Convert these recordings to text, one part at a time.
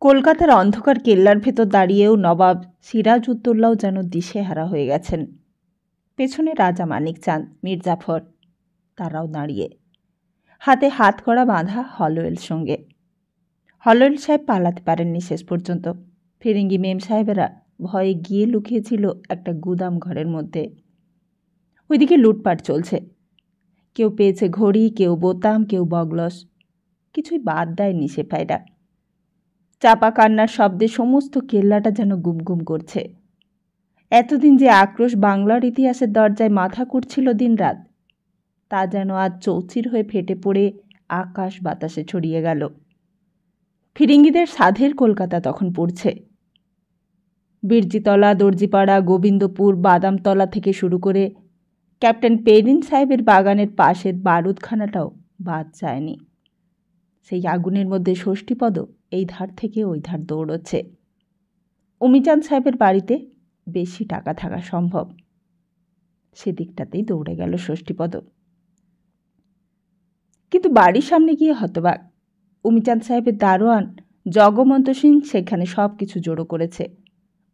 কলকাতার অন্ধকার কেল্লার ভেতর দাঁড়িয়েও নবাব সিরাজউদ্দৌলাও যেন দিশেহারা হয়ে গেছেন। পেছনে রাজা মানিক চাঁদ, মীর জাফর তারাও দাঁড়িয়ে, হাতে হাত করা বাঁধা হলওয়েল সঙ্গে। হলওয়েল সাহেব পালাতে পারেননি শেষ পর্যন্ত। ফিরিঙ্গি মেম সাহেবেরা ভয়ে গিয়ে লুকিয়েছিল একটা গুদাম ঘরের মধ্যে। ওইদিকে লুটপাট চলছে। কেউ পেয়েছে ঘড়ি, কেউ বোতাম, কেউ বগলস। কিছুই বাদ দেয়নি সেপাইরা। চাপা কান্নার শব্দে সমস্ত কেল্লাটা যেন গুমগুম করছে। এতদিন যে আক্রোশ বাংলার ইতিহাসের দরজায় মাথা কুটছিল দিনরাত, তা যেন আজ চৌচির হয়ে ফেটে পড়ে আকাশ বাতাসে ছড়িয়ে গেল। ফিরিঙ্গিদের সাধের কলকাতা তখন পড়ছে। বীরজিতলা, দর্জিপাড়া, গোবিন্দপুর, বাদামতলা থেকে শুরু করে ক্যাপ্টেন পেরিন সাহেবের বাগানের পাশের বারুদখানাটাও বাদ যায়নি। সেই আগুনের মধ্যে ষষ্ঠীপদ এই ধার থেকে ওই ধার দৌড়চ্ছে। উমিচাঁদ সাহেবের বাড়িতে বেশি টাকা থাকা সম্ভব, সেদিকটাতেই দৌড়ে গেল ষষ্ঠীপদ। কিন্তু বাড়ির সামনে গিয়ে হতবাক। উমিচাঁদ সাহেবের দারোয়ান জগমন্ত সিং সেখানে সব কিছু জড়ো করেছে।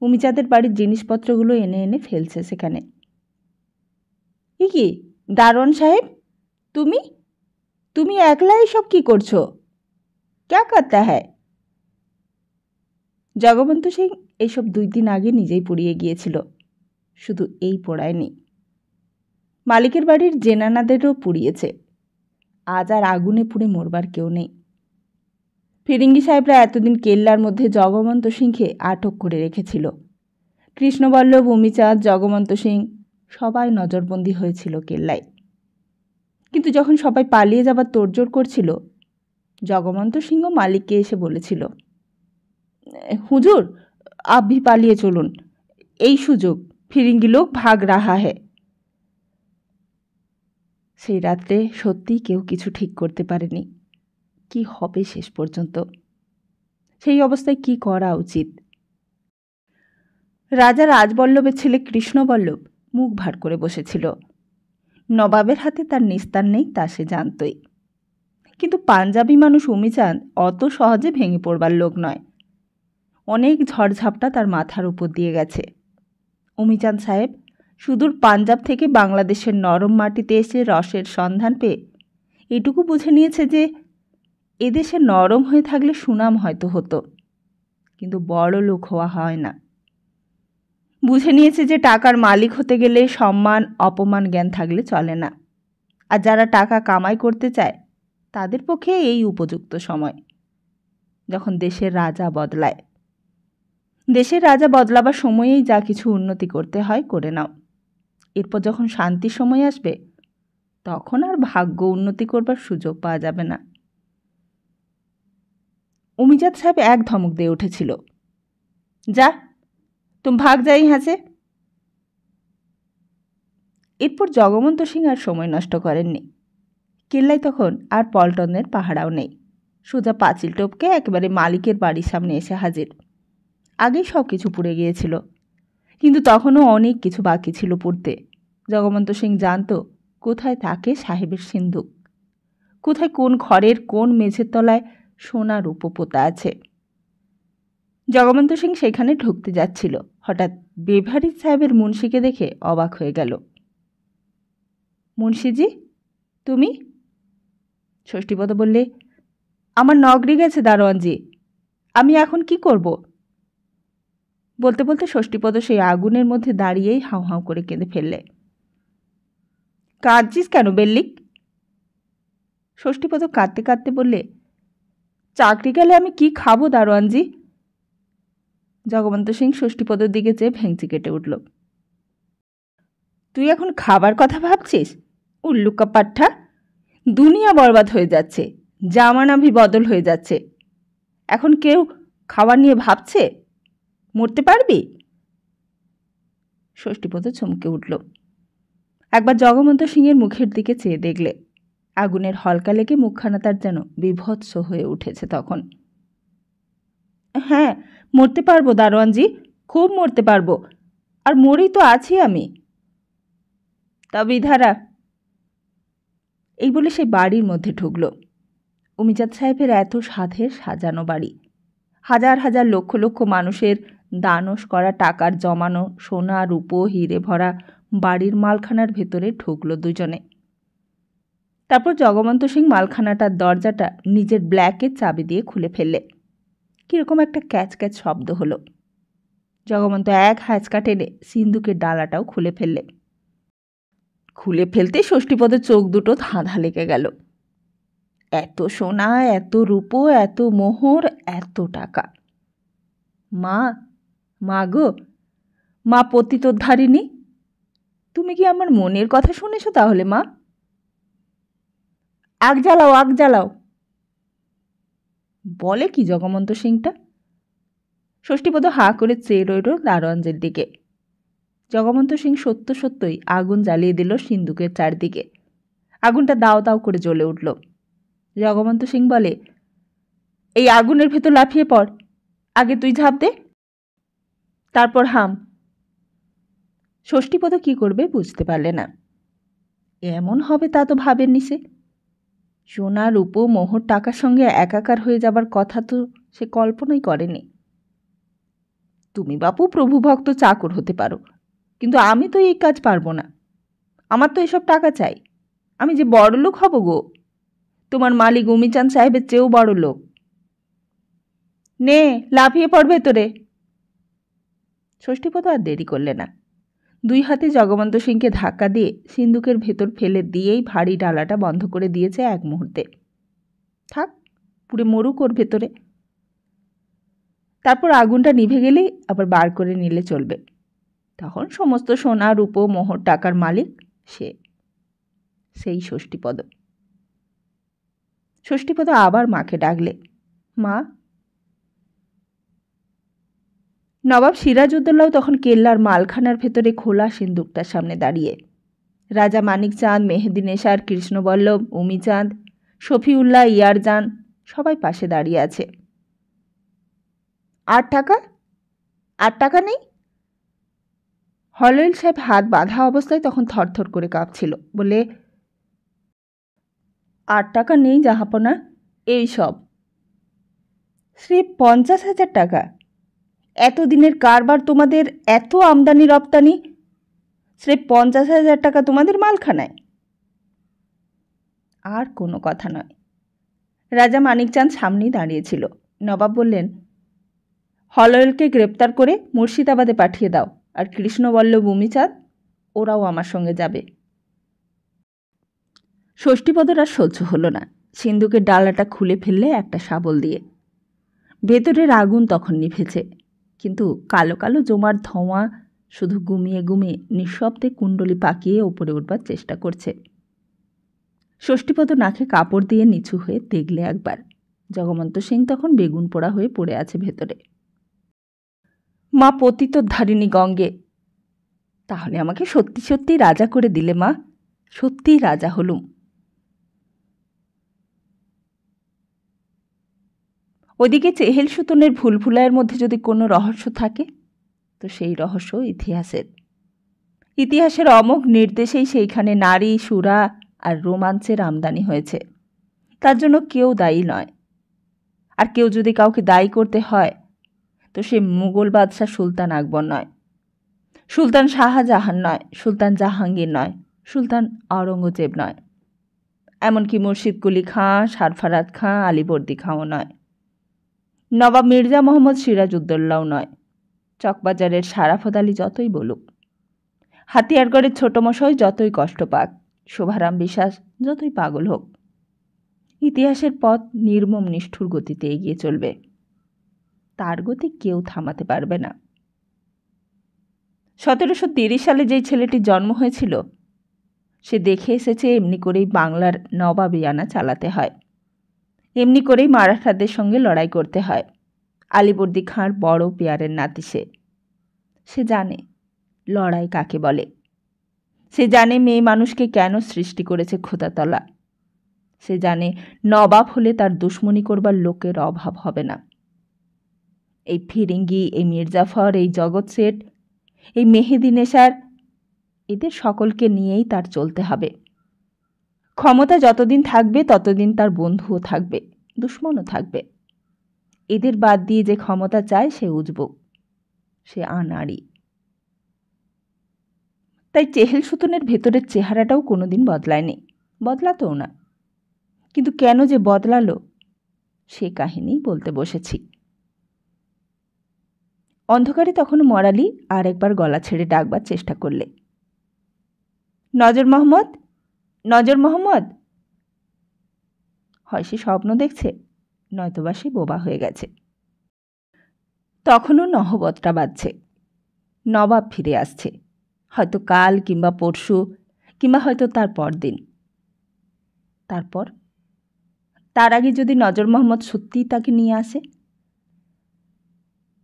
উমিচাঁদের বাড়ির জিনিসপত্রগুলো এনে এনে ফেলছে সেখানে। কি দারোয়ান সাহেব, তুমি তুমি একলাই সব কি করছো? ক্যা করতা হ্যায়? জগবন্ত সিং এইসব 2 দিন আগে নিজেই পুড়িয়ে গিয়েছিল। শুধু এই পোড়ায়নি, মালিকের বাড়ির জেনানাদেরও পুড়িয়েছে। আজ আর আগুনে পুড়ে মরবার কেউ নেই। ফিরিঙ্গি সাহেবরা এতদিন কেল্লার মধ্যে জগমন্ত সিংকে আটক করে রেখেছিল। কৃষ্ণবল্লভ, উমিচাঁদ, জগমন্ত সিং সবাই নজরবন্দি হয়েছিল কেল্লায়। কিন্তু যখন সবাই পালিয়ে যাবার তোড়জোড় করছিল, জগমন্ত সিংহ মালিককে এসে বলেছিল, হুজুর আপ ভি পালিয়ে চলুন, এই সুযোগ, ফিরিঙ্গি লোক ভাগ রাহা হ্যায়। সেই রাত্রে সত্যিই কেউ কিছু ঠিক করতে পারেনি। কি হবে শেষ পর্যন্ত? সেই অবস্থায় কি করা উচিত? রাজা রাজবল্লভের ছেলে কৃষ্ণবল্লভ মুখ ভার করে বসেছিল। নবাবের হাতে তার নিস্তার নেই, তা সে জানতই। কিন্তু পাঞ্জাবি মানুষ উমিচাঁদ অত সহজে ভেঙে পড়বার লোক নয়। অনেক ঝড়ঝাপটা তার মাথার উপর দিয়ে গেছে। উমিচাঁদ সাহেব সুদূর পাঞ্জাব থেকে বাংলাদেশের নরম মাটিতে এসে রসের সন্ধান পেয়ে এটুকু বুঝে নিয়েছে যে এদেশে নরম হয়ে থাকলে সুনাম হয়তো হতো, কিন্তু বড় লোক হওয়া হয় না। বুঝে নিয়েছে যে টাকার মালিক হতে গেলে সম্মান অপমান জ্ঞান থাকলে চলে না। আর যারা টাকা কামাই করতে চায় তাদের পক্ষে এই উপযুক্ত সময়, যখন দেশের রাজা বদলায়। দেশের রাজা বদলাবার সময়েই যা কিছু উন্নতি করতে হয় করে নাও। এরপর যখন শান্তির সময় আসবে, তখন আর ভাগ্য উন্নতি করবার সুযোগ পাওয়া যাবে না। উমিচাঁদ সাহেব এক ধমক দিয়ে উঠেছিল, যা তুমি ভাগ যাই হাসে। এরপর জগমন্ত সিং আর সময় নষ্ট করেননি। কেল্লায় তখন আর পল্টনের পাহারাও নেই। সোজা পাঁচিল টপকে একেবারে মালিকের বাড়ির সামনে এসে হাজির। আগেই সব কিছু পুড়ে গিয়েছিল, কিন্তু তখনও অনেক কিছু বাকি ছিল পুড়তে। জগমন্ত সিং জানত কোথায় থাকে সাহেবের সিন্ধুক, কোথায় কোন ঘরের কোন মেঝের তলায় সোনার উপপোতা আছে। জগমন্ত সিং সেখানে ঢুকতে যাচ্ছিল, হঠাৎ বেভারিজ সাহেবের মুন্সিকে দেখে অবাক হয়ে গেল। মুন্সিজি, তুমি? ষষ্ঠীপদ বললে, আমার নগরি গেছে দারোয়ানজি, আমি এখন কি করব? বলতে বলতে ষষ্ঠীপদ সেই আগুনের মধ্যে দাঁড়িয়েই হাউ হাউ করে কেঁদে ফেললে। কাঁদছিস কেন বেল্লিক? ষষ্ঠীপদ কাঁদতে কাঁদতে বললে, চাকরি গেলে আমি কি খাবো দারোয়ানজি? জগমন্ত সিং ষষ্ঠীপদর দিকে চেয়ে ভেঙচি কেটে উঠল। তুই এখন খাবার কথা ভাবছিস? উল্লুকা পাঠা, দুনিয়া বরবাদ হয়ে যাচ্ছে, জামানাভি বদল হয়ে যাচ্ছে, এখন কেউ খাবার নিয়ে ভাবছে? মরতে পারবি? ষষ্ঠীপদ চমকে উঠল। একবার জগমন্ত সিংয়ের মুখের দিকে চেয়ে দেখলে, আগুনের হলকা লেগে মুখখানা তার যেন বিভৎস হয়ে উঠেছে তখন। হ্যাঁ, মরতে পারবো দারোয়ানজি, খুব মরতে পারবো, আর মরেই তো আছি আমি। তা বিধারা। এই বলে সে বাড়ির মধ্যে ঢুকল। উমিচাঁদ সাহেবের এত সাধের সাজানো বাড়ি, হাজার হাজার লক্ষ লক্ষ মানুষের দানস করা টাকার জমানো সোনা রূপো হিরে ভরা বাড়ির মালখানার ভেতরে ঢুকল দুজনে। তারপর জগমন্ত সিং মালখানাটার দরজাটা নিজের ব্ল্যাকের চাবি দিয়ে খুলে ফেললে। কীরকম একটা ক্যাচ ক্যাচ শব্দ হলো। জগমন্ত এক হ্যাঁচকা টেনে সিন্দুকের ডালাটাও খুলে ফেললে। খুলে ফেলতে ষষ্ঠীপদের চোখ দুটো ধাঁধা লেগে গেল। এত সোনা, এত রূপো, এত মোহর, এত টাকা। মা, মা গো, মা পতিতোদ্ধারিণী, তুমি কি আমার মনের কথা শুনেছ তাহলে মা? আগ জ্বালাও, আগ জ্বালাও, বলে কি জগমন্ত সিংটা? ষষ্ঠীপদ হাঁ করে চেয়ে রইল দারোয়ানজির দিকে। জগমন্ত সিং সত্য সত্যই আগুন জ্বালিয়ে দিল সিন্দুকের চারদিকে। আগুনটা দাও দাও করে জ্বলে উঠল। জগমন্ত সিং বলে, এই আগুনের ভেতর লাফিয়ে পড়, আগে তুই ঝাঁপ দে, তারপর হাম। ষষ্ঠীপদ কি করবে বুঝতে পারলে না। এমন হবে তা তো ভাবেননি সে। সোনা রূপো মোহর টাকার সঙ্গে একাকার হয়ে যাবার কথা তো সে কল্পনাই করেনি। তুমি বাপু প্রভুভক্ত চাকর হতে পারো, কিন্তু আমি তো এই কাজ পারবো না। আমার তো এসব টাকা চাই। আমি যে বড় লোক হব গো, তোমার মালিক উমিচাঁদ সাহেবের চেয়েও বড় লোক। নে লাফিয়ে পড় ভেতরে। ষষ্ঠীপদ আর দেরি করলে না। দুই হাতে জগমন্ত সিংকে ধাক্কা দিয়ে সিন্দুকের ভেতর ফেলে দিয়েই ভারী ডালাটা বন্ধ করে দিয়েছে এক মুহূর্তে। থাক, পুড়ে মরুক ওর ভেতরে। তারপর আগুনটা নিভে গেলেই আবার বার করে নিলে চলবে। তখন সমস্ত সোনা রূপো মোহর টাকার মালিক সেই ষষ্ঠীপদ। ষষ্ঠীপদ আবার মাকে ডাকলে, মা। নবাব সিরাজউদ্দৌলাও তখন কেল্লার মালখানার ভেতরে খোলা সিন্দুকটার সামনে দাঁড়িয়ে। রাজা মানিকচাঁদ, মেহেদী নেশার, কৃষ্ণবল্লভ, উমিচাঁদ, শফিউল্লাহ, ইয়ারজান সবাই পাশে দাঁড়িয়ে আছে। 8 টাকা? 8 টাকা নেই? হলওয়েল সাহেব হাত বাঁধা অবস্থায় তখন থরথর করে কাঁপছিল, বলে, 8 টাকা নেই জাহাপনা, এই সব। স্রেফ 50,000 টাকা? এতদিনের কারবার, তোমাদের এত আমদানি রপ্তানি, স্রেফ 50,000 টাকা তোমাদের মালখানায়? আর কোনো কথা নয়। রাজা মানিকচাঁদ সামনেই দাঁড়িয়েছিল। নবাব বললেন, হলওয়েলকে গ্রেপ্তার করে মুর্শিদাবাদে পাঠিয়ে দাও, আর কৃষ্ণবল্লভ, উমিচাঁদ ওরাও আমার সঙ্গে যাবে। ষষ্ঠীপদর আর সহ্য হলো না। সিন্দুকের ডালাটা খুলে ফেললে একটা শাবল দিয়ে। ভেতরের আগুন তখন নিভেছে, কিন্তু কালো কালো জমার ধোঁয়া শুধু গুমিয়ে গুমিয়ে নিঃশব্দে কুণ্ডলি পাকিয়ে ওপরে উঠবার চেষ্টা করছে। ষষ্ঠীপদ নাকে কাপড় দিয়ে নিচু হয়ে দেখলে একবার। জগমন্ত সিং তখন বেগুন পোড়া হয়ে পড়ে আছে ভেতরে। মা পতিতোদ্ধারিণী গঙ্গে, তাহলে আমাকে সত্যি সত্যি রাজা করে দিলে মা, সত্যিই রাজা হলুম। ওদিকে চেহেল সুতনের ভুলভুলাইয়ের মধ্যে যদি কোনো রহস্য থাকে, তো সেই রহস্য ইতিহাসের। ইতিহাসের অমোঘ নির্দেশেই সেইখানে নারী, সুরা আর রোমাঞ্চের আমদানি হয়েছে। তার জন্য কেউ দায়ী নয়। আর কেউ যদি কাউকে দায়ী করতে হয়, তো সে মুঘল বাদশাহ সুলতান আকবর নয়, সুলতান শাহজাহান নয়, সুলতান জাহাঙ্গীর নয়, সুলতান আওরঙ্গজেব নয়, এমনকি মুর্শিদ কুলি খাঁ, সারফারাত খাঁ, আলীবর্দী খাঁও নয়, নবাব মির্জা মোহাম্মদ সিরাজউদ্দৌলাও নয়, চকবাজারের সারাফত আলী যতই বলুক, হাতিয়ারগড়ের ছোটমশাই যতই কষ্ট পাক, শোভারাম বিশ্বাস যতই পাগল হোক, ইতিহাসের পথ নির্মম নিষ্ঠুর গতিতে এগিয়ে চলবে। তার গতি কেউ থামাতে পারবে না। 1730 সালে যেই ছেলেটির জন্ম হয়েছিল, সে দেখে এসেছে এমনি করেই বাংলার নবাবিয়ানা চালাতে হয়, এমনি করেই মারাঠাদের সঙ্গে লড়াই করতে হয়। আলীবর্দী খাঁর বড় পেয়ারের নাতি সে জানে লড়াই কাকে বলে। সে জানে মেয়ে মানুষকে কেন সৃষ্টি করেছে খোদাতলা। সে জানে নবাব হলে তার দুশ্মনী করবার লোকের অভাব হবে না। এই ফিরিঙ্গি, এই মির্জাফর, এই জগৎ শেঠ, এই মেহেদী নেশার, এদের সকলকে নিয়েই তার চলতে হবে। ক্ষমতা যতদিন থাকবে ততদিন তার বন্ধুও থাকবে, দুশ্মনও থাকবে। এদের বাদ দিয়ে যে ক্ষমতা চায় সে উজবুক, সে আনাড়ি। তাই চেহেল সুতনের ভেতরের চেহারাটাও কোনোদিন বদলায়নি, বদলাতও না। কিন্তু কেন যে বদলালো সে কাহিনী বলতে বসেছি। অন্ধকারে তখনও মরালি আর একবার গলা ছেড়ে ডাকবার চেষ্টা করলে, নজর মোহাম্মদ, নজর মোহাম্মদ। হয় সে স্বপ্ন দেখছে, নয়তোবা সে বোবা হয়ে গেছে। তখনও নহবতটা বাজছে। নবাব ফিরে আসছে, হয়তো কাল কিংবা পরশু, কিংবা হয়তো তার পরদিন। তারপর তার আগে যদি নজর মোহাম্মদ সত্যিই তাকে নিয়ে আসে।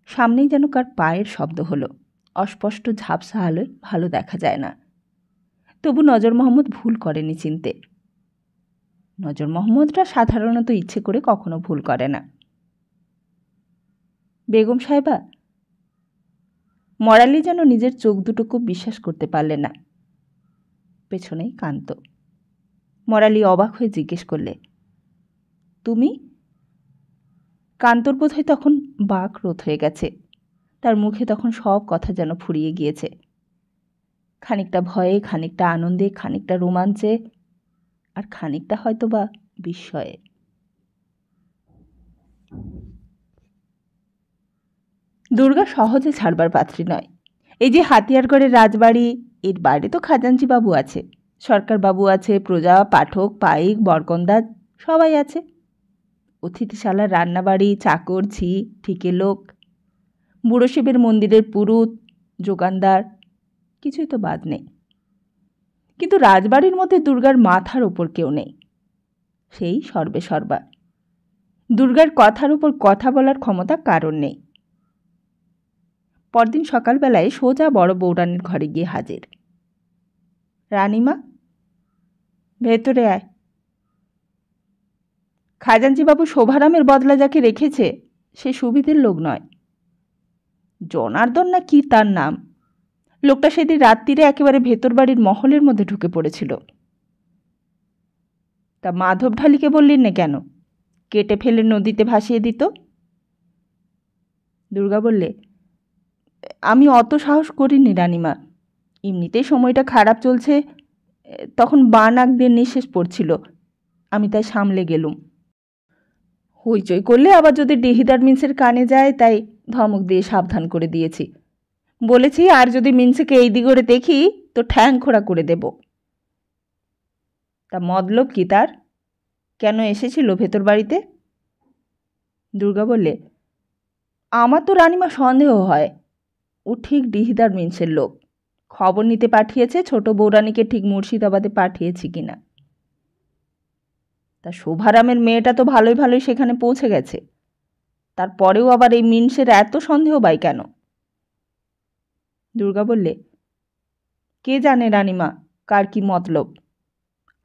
সামনেই যেন কার পায়ের শব্দ হলো, অস্পষ্ট ঝাপসা আলোয় ভালো দেখা যায় না। তবু নজর মোহাম্মদ ভুল করেনি চিনতে। নজর মোহাম্মদরা সাধারণত ইচ্ছে করে কখনো ভুল করে না। বেগম সাহেবা। মরালি যেন নিজের চোখ দুটোকে বিশ্বাস করতে পারলে না। পেছনেই কান্ত। মরালি অবাক হয়ে জিজ্ঞেস করলে, তুমি? কান্তর বোধহয় তখন বাক রোধ হয়ে গেছে। তার মুখে তখন সব কথা যেন ফুরিয়ে গিয়েছে। খানিকটা ভয়ে, খানিকটা আনন্দে, খানিকটা রোমাঞ্চে, আর খানিকটা হয়তো বা বিস্ময়ে। দুর্গা সহজে ছাড়বার পাত্রী নয়। এই যে হাতিয়ারগড়ের রাজবাড়ি, এর বাইরে তো খাজাঞ্চি বাবু আছে, সরকার বাবু আছে, প্রজা, পাঠক, পাইক, বরকন্দাজ সবাই আছে। অতিথিশালার রান্নাবাড়ি, চাকর, ঝি, ঠিকে লোক, বুড়ো শিবের মন্দিরের পুরুত, যোগানদার, কিছুই তো বাদ নেই। কিন্তু রাজবাড়ির মধ্যে দুর্গার মাথার ওপর কেউ নেই, সেই সর্বে সর্বা। দুর্গার কথার উপর কথা বলার ক্ষমতা কারণ নেই। পরদিন সকালবেলায় সোজা বড় বৌরানীর ঘরে গিয়ে হাজির। রানীমা, ভেতরে আয়। খাজাঞ্চিবাবু শোভারামের বদলা যাকে রেখেছে সে সুবিধের লোক নয়। জনার্দন না কি তার নাম, লোকটা সেদিন রাত্রিরে একেবারে ভেতর বাড়ির মহলের মধ্যে ঢুকে পড়েছিল। তা মাধব ঢালিকে বললেন না কেন? কেটে ফেলে নদীতে ভাসিয়ে দিত। দুর্গা বললে, আমি অত সাহস করিনি রানীমা। এমনিতেই সময়টা খারাপ চলছে, তখন বানাক দিয়ে নিঃশেষ পড়ছিল, আমি তাই সামলে গেলুম। হইচই করলে আবার যদি ডিহিদার মিন্সের কানে যায়, তাই ধমক দিয়ে সাবধান করে দিয়েছি। বলেছি আর যদি মিন্সেকে এই দিগরে দেখি তো ঠ্যাং খোড়া করে দেব। তা মতলব কি তার? কেন এসেছিল ভেতর বাড়িতে? দুর্গা বললে, আমার তো রানীমা সন্দেহ হয় ও ঠিক ডিহিদার মিন্সের লোক। খবর নিতে পাঠিয়েছে ছোট বৌরানীকে ঠিক মুর্শিদাবাদে পাঠিয়েছি কিনা। তা শোভারামের মেয়েটা তো ভালোই ভালোই সেখানে পৌঁছে গেছে, তারপরেও আবার এই মিন্সের এত সন্দেহ বাই কেন? দুর্গা বললে, কে জানে রানীমা কার কি মতলব।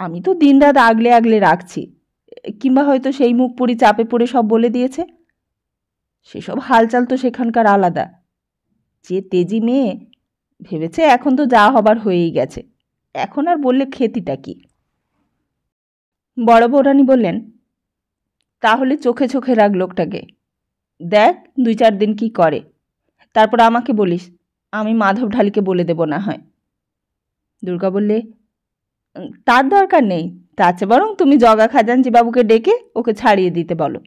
আমি তো দিনরাত আগলে আগলে রাখছি, কিংবা হয়তো সেই মুখ পুরি চাপে পড়ে সব বলে দিয়েছে। সেসব হালচাল তো সেখানকার আলাদা। যে তেজি মেয়ে, ভেবেছে এখন তো যা হবার হয়েই গেছে, এখন আর বললে ক্ষতিটা কি। বড় বৌরানী বললেন, তাহলে চোখে চোখে রাখ লোকটাকে, দেখ 2-4 দিন কি করে, তারপর আমাকে বলিস, আমি মাধব ঢালিকে বলে দেব না হয়। দুর্গা বললে, তার দরকার নেই, তার চেয়ে বরং তুমি জগা খাজাঞ্চি বাবুকে ডেকে ওকে ছাড়িয়ে দিতে বলো।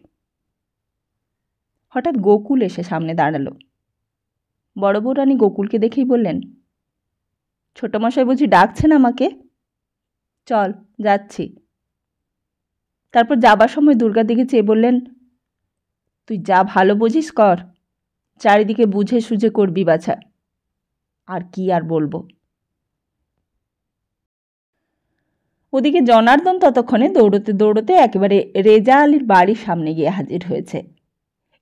হঠাৎ গোকুল এসে সামনে দাঁড়ালো। বড় বৌরানী গোকুলকে দেখেই বললেন, ছোটমশাই বুঝি ডাকছেন আমাকে? চল যাচ্ছি। তারপর যাবার সময় দুর্গার দিকে চেয়ে বললেন, তুই যা ভালো বুঝিস কর, চারিদিকে বুঝে সুঝে করবি বাছা। আর কি আর বলবো। ওদিকে জনার্দন ততক্ষণে দৌড়তে দৌড়তে একেবারে রেজা আলীর বাড়ির সামনে গিয়ে হাজির হয়েছে।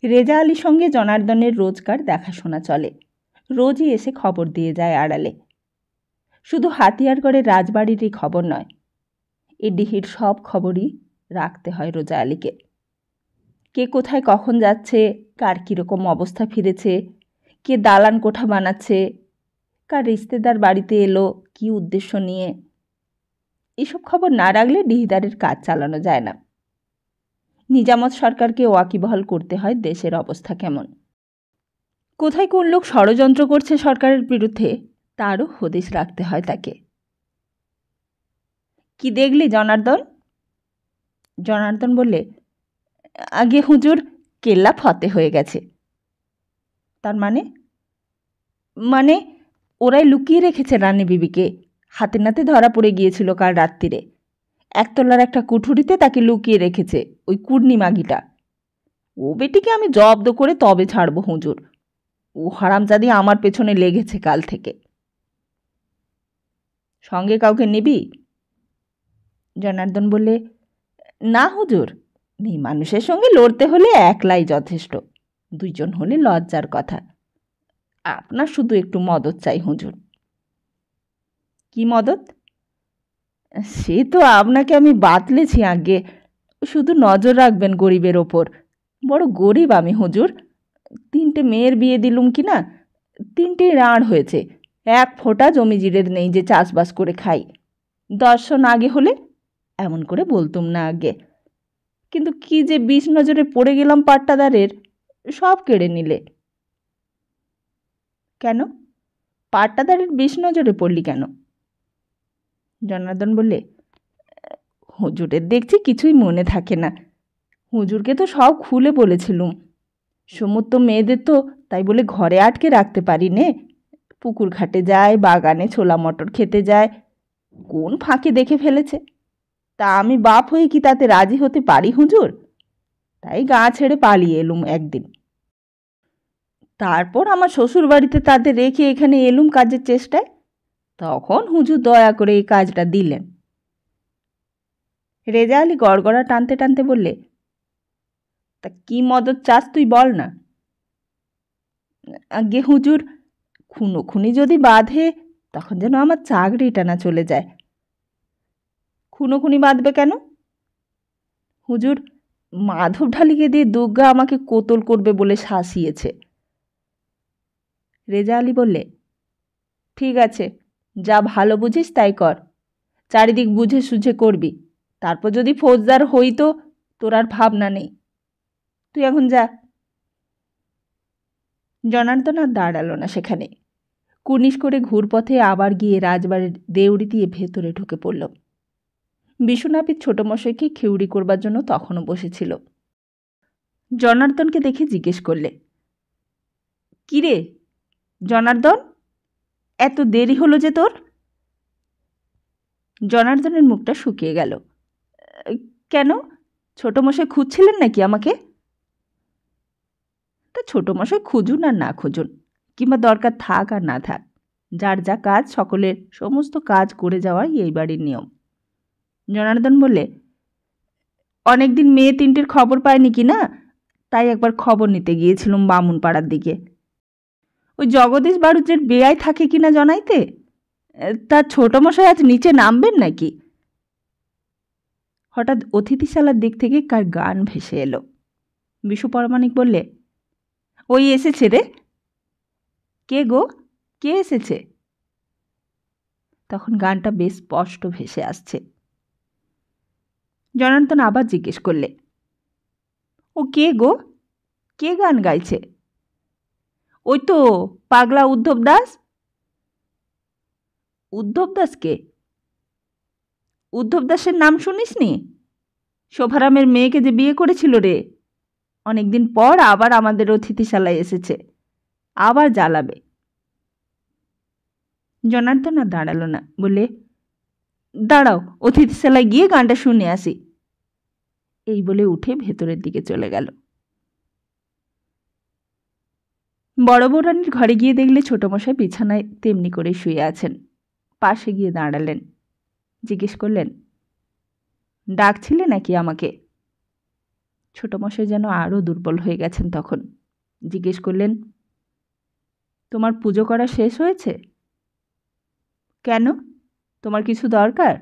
রেজা আলীর সঙ্গে জনার্দনের রোজকার দেখাশোনা চলে, রোজই এসে খবর দিয়ে যায় আড়ালে। শুধু হাতিয়ারগড়ের রাজবাড়িরই খবর নয়, এ ডিহির সব খবরই রাখতে হয় রোজা আলীকে। কে কোথায় কখন যাচ্ছে, কার কীরকম অবস্থা ফিরেছে, কে দালান কোঠা বানাচ্ছে, কার রিশতেদার বাড়িতে এলো, কি উদ্দেশ্য নিয়ে, এসব খবর না রাখলে ডিহিদারের কাজ চালানো যায় না। নিজামত সরকারকে ওয়াকিবহাল করতে হয় দেশের অবস্থা কেমন। কোথায় কোন লোক ষড়যন্ত্র করছে সরকারের বিরুদ্ধে তারও হদিশ রাখতে হয় তাকে। কি দেখলি জনার্দন? জনার্দন বললে, আগে হুজুর, কেল্লা ফতে হয়ে গেছে। তার মানে? মানে ওরাই লুকিয়ে রেখেছে রানী বিবিকে, হাতে নাতে ধরা পড়ে গিয়েছিল কাল রাত্রিরে। একতলার একটা কুঠুরিতে তাকে লুকিয়ে রেখেছে ওই কুর্নি মাগিটা। ও বেটিকে আমি জব্দ করে তবে ছাড়বো হুজুর। ও হারামজাদি আমার পেছনে লেগেছে কাল থেকে। সঙ্গে কাউকে নিবি? জনার্দন বললে, না হুজুর, মেয়ে মানুষের সঙ্গে লড়তে হলে একলাই যথেষ্ট, দুইজন হলে লজ্জার কথা। আপনার শুধু একটু মদত চাই হুজুর। কি মদত? সে তো আপনাকে আমি বাতলেছি আগে, শুধু নজর রাখবেন গরিবের ওপর। বড় গরিব আমি হুজুর, 3টে মেয়ের বিয়ে দিলুম কি না, 3টেই রাঁড় হয়েছে। এক ফোঁটা জমি জিরের নেই যে চাষবাস করে খাই। দর্শন আগে হলে এমন করে বলতুম না আগে, কিন্তু কি যে বিষ নজরে পড়ে গেলাম পাট্টাদারের, সব কেড়ে নিলে। কেন? পাট্টাদারের বিষ নজরে পড়লি কেন? জনার্দন বললে, হুজুরের দেখছি কিছুই মনে থাকে না। হুজুরকে তো সব খুলে বলেছিলুম। সমস্ত মেয়েদের তো তাই বলে ঘরে আটকে রাখতে পারি নে। পুকুর ঘাটে যায়, বাগানে ছোলা মটর খেতে যায়, কোন ফাঁকে দেখে ফেলেছে। তা আমি বাপ হয়ে কি তাতে রাজি হতে পারি হুজুর? তাই গা ছেড়ে পালিয়ে এলুম একদিন। তারপর আমার শ্বশুর বাড়িতে তাদের রেখে এখানে এলুম কাজের চেষ্টায়। তখন হুজুর দয়া করে এই কাজটা দিলেন। রেজা আলী গড়গড়া টানতে টানতে বললে, তা কি মদত চাস তুই বল না। আগে হুজুর, খুনোখুনি যদি বাঁধে তখন যেন আমার চাকরিটা না চলে যায়। খুনোখুনি বাঁধবে কেন? হুজুর, মাধব ঢালিকে দিয়ে দুর্গা আমাকে কোতল করবে বলে শাসিয়েছে। রেজা আলী বললে, ঠিক আছে, যা ভালো বুঝিস তাই কর। চারিদিক বুঝে সুঝে করবি। তারপর যদি ফৌজদার হই তো তোর আর ভাবনা নেই। তুই এখন যা। জনার্দন আর দাঁড়ালো না সেখানে। কুর্নিশ করে ঘুরপথে আবার গিয়ে রাজবাড়ির দেউড়ি দিয়ে ভেতরে ঢুকে পড়ল। বিশ্বনাপিত ছোটমশাইকে খিউড়ি করবার জন্য তখনও বসেছিল। জনার্দনকে দেখে জিজ্ঞেস করলে, কিরে জনার্দন, এত দেরি হলো যে তোর? জনার্দনের মুখটা শুকিয়ে গেল। কেন, ছোটমশাই খুঁজছিলেন নাকি আমাকে? তা ছোটমশাই খুঁজুন আর না খুঁজুন, কিংবা দরকার থাক আর না থাক, যার যা কাজ সকলের সমস্ত কাজ করে যাওয়াই এই বাড়ির নিয়ম। জনার্দন বললে, অনেকদিন মেয়ে 3টের খবর পায়নি কি না, তাই একবার খবর নিতে গিয়েছিলাম বামুন পাড়ার দিকে। ওই জগদীশ বাড়ুজ্যের বেয়াই থাকে কি না জনাইতে। তার ছোটমশাই আজ নিচে নামবেন নাকি? হঠাৎ অতিথিশালার দিক থেকে কার গান ভেসে এলো। বিশু পরমাণিক বললে, ওই এসেছে রে। কে গো, কে এসেছে? তখন গানটা বেশ স্পষ্ট ভেসে আসছে। জনার্দন আবার জিজ্ঞেস করলে, ও কে গো, কে গান গাইছে? ওই তো পাগলা উদ্ধব দাস। উদ্ধব দাস কে? উদ্ধব দাসের নাম শুনিসনি? শোভারামের মেয়েকে যে বিয়ে করেছিল রে, অনেকদিন পর আবার আমাদের অতিথিশালায় এসেছে, আবার জ্বালাবে। জনার্দন আর দাঁড়ালো না, বলে, দাঁড়াও, অতিথিশালায় গিয়ে গানটা শুনে আসি। এই বলে উঠে ভেতরের দিকে চলে গেল। বড় বৌরানীর ঘরে গিয়ে দেখলে ছোটমশাই বিছানায় তেমনি করে শুয়ে আছেন। পাশে গিয়ে দাঁড়ালেন, জিজ্ঞেস করলেন, ডাকছিলে নাকি আমাকে? ছোটমশাই যেন আরও দুর্বল হয়ে গেছেন তখন। জিজ্ঞেস করলেন, তোমার পুজো করা শেষ হয়েছে? কেন, তোমার কিছু দরকার?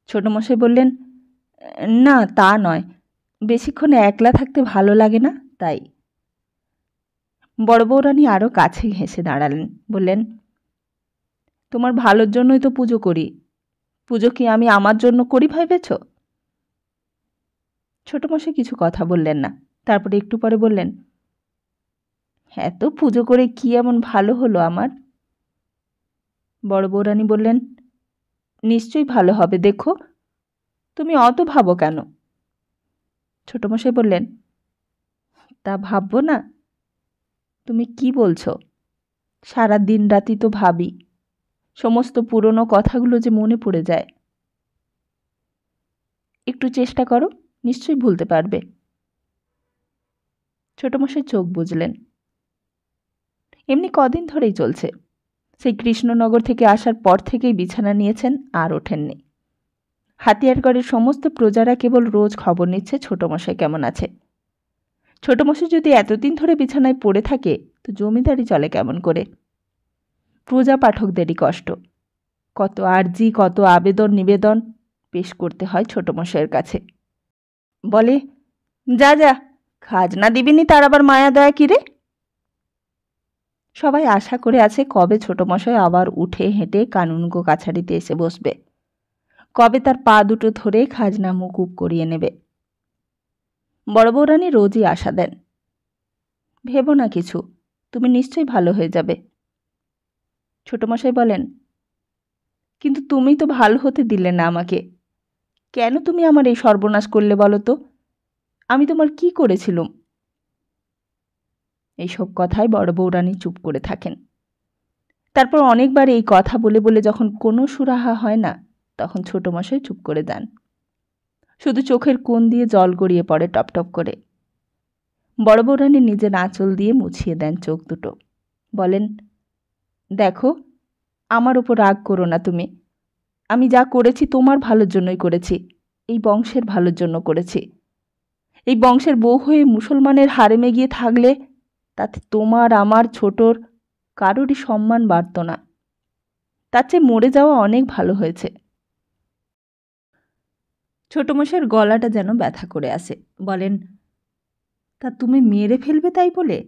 ছোটমশাই বললেন, না তা নয়, বেশিক্ষণ একলা থাকতে ভালো লাগে না, তাই। বড় বৌরানী আরও কাছে ঘেঁষে দাঁড়ালেন, বললেন, তোমার ভালোর জন্যই তো পুজো করি। পুজো কি আমি আমার জন্য করি ভেবেছ? ছোটমশাই কিছু কথা বললেন না। তারপরে একটু পরে বললেন, এত পুজো করে কি এমন ভালো হলো আমার? বড় বউরানী বললেন, নিশ্চয়ই ভালো হবে, দেখো। তুমি অত ভাবো কেন? ছোটমশাই বললেন, তা ভাববো না? তুমি কি বলছো? সারা দিন রাতি তো ভাবি, সমস্ত পুরনো কথাগুলো যে মনে পড়ে যায়। একটু চেষ্টা করো, নিশ্চয়ই ভুলতে পারবে। ছোটমশাই চোখ বুজলেন। এমনি কদিন ধরেই চলছে। সেই কৃষ্ণনগর থেকে আসার পর থেকেই বিছানা নিয়েছেন, আর ওঠেননি। হাতিয়ারগড়ের সমস্ত প্রজারা কেবল রোজ খবর নিচ্ছে ছোটমশাই কেমন আছে। ছোটমশাই যদি এতদিন ধরে বিছানায় পড়ে থাকে, তো জমিদারি চলে কেমন করে? প্রজা পাঠকদেরই কষ্ট। কত আর্জি, কত আবেদন নিবেদন পেশ করতে হয় ছোটমশাইয়ের কাছে। বলে, যা যা, খাজনা দিবিনি তার আবার মায়া দয়া কিরে? সবাই আশা করে আছে কবে ছোটমশাই আবার উঠে হেঁটে কানুনগো কাছারিতে এসে বসবে, কবে তার পা দুটো ধরে খাজনা মুকুব করিয়ে নেবে। বড় বউরানী রোজই আশা দেন, ভেবো না কিছু, তুমি নিশ্চয়ই ভালো হয়ে যাবে। ছোটমশাই বলেন, কিন্তু তুমি তো ভালো হতে দিলে না আমাকে। কেন তুমি আমার এই সর্বনাশ করলে বলো তো? আমি তোমার কি করেছিলুম? এইসব কথায় বড় বউরানী চুপ করে থাকেন। তারপর অনেকবার এই কথা বলে বলে যখন কোনো সুরাহা হয় না, তখন ছোটমশাই চুপ করে দেন। শুধু চোখের কোণ দিয়ে জল গড়িয়ে পড়ে টপ টপ করে। বড় বউরানী নিজের আঁচল দিয়ে মুছিয়ে দেন চোখ দুটো। বলেন, দেখো, আমার ওপর রাগ করো না তুমি। আমি যা করেছি তোমার ভালোর জন্যই করেছি, এই বংশের ভালোর জন্য করেছি। এই বংশের বউ হয়ে মুসলমানের হারেমে গিয়ে থাকলে তাতে তোমার, আমার, ছোটর কারোরই সম্মান বাড়ত না। তার চেয়ে মরে যাওয়া অনেক ভালো হয়েছে। ছোটমশাইয়ের গলাটা যেন ব্যথা করে আসে। বলেন, তা তুমি মেরে ফেলবে তাই বলে?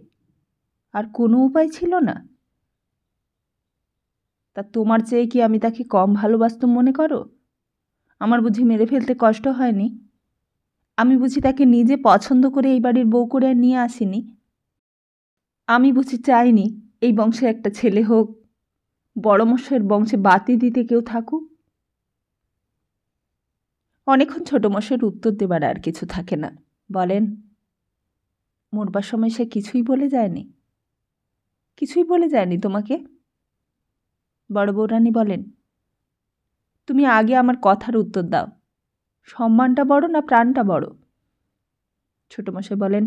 আর কোনো উপায় ছিল না? তা তোমার চেয়ে কি আমি তাকে কম ভালোবাসতুম মনে করো? আমার বুঝি মেরে ফেলতে কষ্ট হয়নি? আমি বুঝি তাকে নিজে পছন্দ করে এই বাড়ির বউ করে আর নিয়ে আসিনি? আমি বুঝি চাইনি এই বংশের একটা ছেলে হোক, বড়মশাইয়ের বংশে বাতি দিতে কেউ থাকুক? অনেকক্ষণ ছোটমশাইয়ের উত্তর দেবার আর কিছু থাকে না। বলেন, মরবার সময় সে কিছুই বলে যায়নি? কিছুই বলে যায়নি তোমাকে? বড় বউরানী বলেন, তুমি আগে আমার কথার উত্তর দাও, সম্মানটা বড় না প্রাণটা বড়? ছোটমশাই বলেন,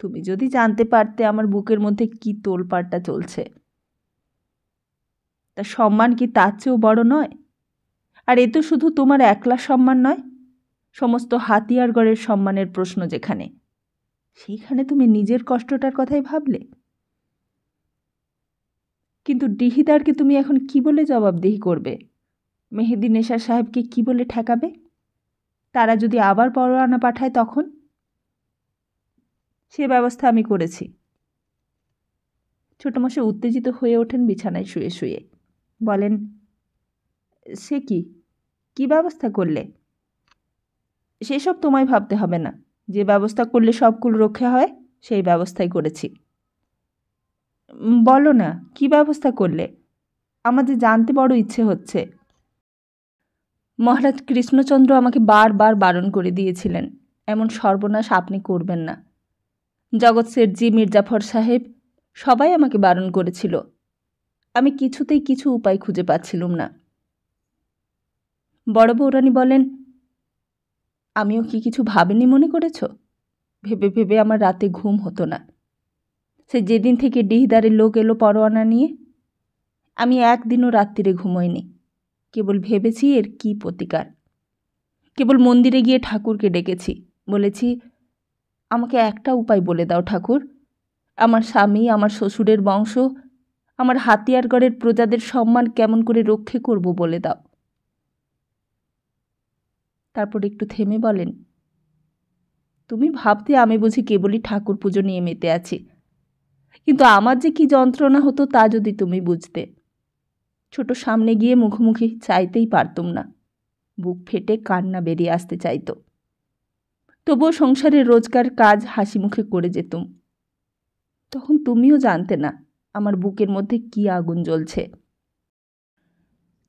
তুমি যদি জানতে পারতে আমার বুকের মধ্যে কি তোলপাড়টা চলছে। তা সম্মান কি তার চেয়েও বড় নয়? আর এ তো শুধু তোমার একলা সম্মান নয়, সমস্ত হাতিয়ারগড়ের সম্মানের প্রশ্ন যেখানে, সেইখানে তুমি নিজের কষ্টটার কথাই ভাবলে। কিন্তু ডিহিদারকে তুমি এখন কি বলে জবাবদিহি করবে? মেহেদী নেশা সাহেবকে কি বলে ঠেকাবে? তারা যদি আবার পরোয়ানা পাঠায় তখন? সে ব্যবস্থা আমি করেছি। ছোটমশাই উত্তেজিত হয়ে ওঠেন বিছানায় শুয়ে শুয়ে। বলেন, সে কি, কি ব্যবস্থা করলে? সেসব তোমায় ভাবতে হবে না। যে ব্যবস্থা করলে সব কুল রক্ষা হয়, সেই ব্যবস্থাই করেছি। বলো না, কি ব্যবস্থা করলে? আমাদের জানতে বড় ইচ্ছে হচ্ছে। মহারাজ কৃষ্ণচন্দ্র আমাকে বারবার বারণ করে দিয়েছিলেন, এমন সর্বনাশ আপনি করবেন না। জগৎ শেঠজি, মির্জাফর সাহেব সবাই আমাকে বারণ করেছিল। আমি কিছুতেই কিছু উপায় খুঁজে পাচ্ছিলুম না। বড় বউরানী বলেন, আমিও কি কিছু ভাবিনি মনে করেছ? ভেবে ভেবে আমার রাতে ঘুম হতো না। সে যেদিন থেকে ডিহদারের লোক এলো পরোয়ানা নিয়ে, আমি একদিনও রাত্রিরে ঘুমোইনি। কেবল ভেবেছি এর কি প্রতিকার। কেবল মন্দিরে গিয়ে ঠাকুরকে ডেকেছি, বলেছি, আমাকে একটা উপায় বলে দাও ঠাকুর। আমার স্বামী, আমার শ্বশুরের বংশ, আমার হাতিয়ারগড়ের প্রজাদের সম্মান কেমন করে রক্ষে করব বলে দাও। তারপর একটু থেমে বলেন, তুমি ভাবতে আমি বুঝি কেবলই ঠাকুর পুজো নিয়ে মেতে আছি, কিন্তু আমার যে কি যন্ত্রণা হতো তা যদি তুমি বুঝতে। ছোট সামনে গিয়ে মুখোমুখি চাইতেই পারতুম না, বুক ফেটে কান্না বেরিয়ে আসতে চাইতো। তবুও সংসারের রোজকার কাজ হাসি মুখে করে যেতুম। তখন তুমিও জানতে না আমার বুকের মধ্যে কি আগুন জ্বলছে।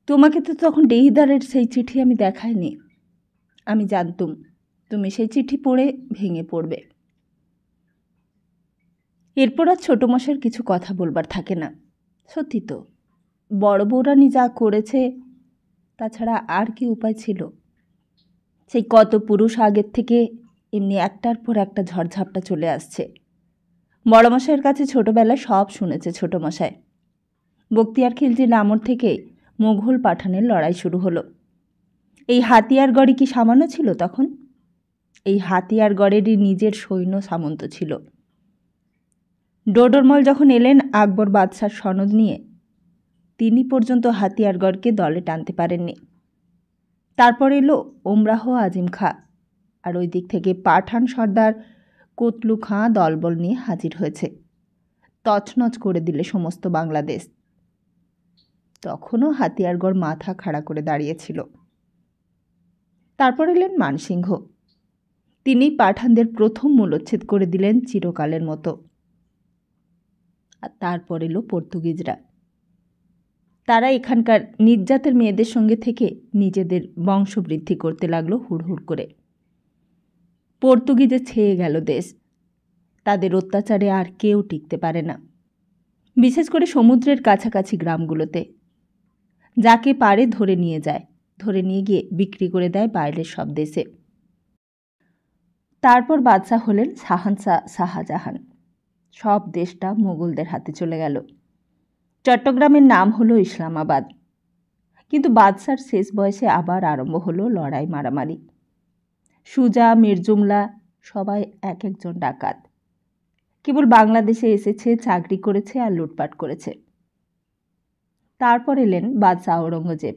তোমাকে তো তখন ডেহিদারের সেই চিঠি আমি দেখাইনি। আমি জানতুম তুমি সেই চিঠি পড়ে ভেঙে পড়বে। এরপর আর ছোটো মশাইয়ের কিছু কথা বলবার থাকে না। সত্যি তো, বড় বউরানী যা করেছে তাছাড়া আর কি উপায় ছিল? সেই কত পুরুষ আগের থেকে এমনি একটার পর একটা ঝড়ঝাপটা চলে আসছে। বড়মশাইয়ের কাছে ছোটোবেলায় সব শুনেছে ছোটোমশাই। বক্তিয়ার খিলজির আমর থেকে মুঘল পাঠানের লড়াই শুরু হলো। এই হাতিয়ারগড়ই কি সামান্য ছিল তখন? এই হাতিয়ারগড়েরই নিজের সৈন্য সামন্ত ছিল। ডোডরমল যখন এলেন আকবর বাদশার সনদ নিয়ে, তিনি পর্যন্ত হাতিয়ারগড়কে দলে টানতে পারেননি। তারপর এলো ওমরাহ আজিম খাঁ, আর ওই দিক থেকে পাঠান সর্দার কুতলু খাঁ দলবল নিয়ে হাজির হয়েছে। তছনছ করে দিলে সমস্ত বাংলাদেশ। তখনও হাতিয়ারগড় মাথা খাড়া করে দাঁড়িয়েছিল। তারপর এলেন মানসিংহ। তিনি পাঠানদের প্রথম মূলচ্ছেদ করে দিলেন চিরকালের মতো। আর তারপর এলো পর্তুগিজরা। তারা এখানকার নির্যাতের মেয়েদের সঙ্গে থেকে নিজেদের বংশবৃদ্ধি করতে লাগলো হুড়হুড় করে। পর্তুগিজে ছেয়ে গেল দেশ। তাদের অত্যাচারে আর কেউ টিকতে পারে না, বিশেষ করে সমুদ্রের কাছাকাছি গ্রামগুলোতে। যাকে পারে ধরে নিয়ে যায়, ধরে নিয়ে গিয়ে বিক্রি করে দেয় বাইরের সব দেশে। তারপর বাদশাহ হলেন শাহানশাহ শাহজাহান। সব দেশটা মোগলদের হাতে চলে গেল। চট্টগ্রামের নাম হলো ইসলামাবাদ। কিন্তু বাদশার শেষ বয়সে আবার আরম্ভ হলো লড়াই মারামারি। সুজা, মির্জুমলা সবাই এক একজন ডাকাত। কেবল বাংলাদেশে এসেছে, চাকরি করেছে আর লুটপাট করেছে। তারপর এলেন বাদশাহ আওরঙ্গজেব।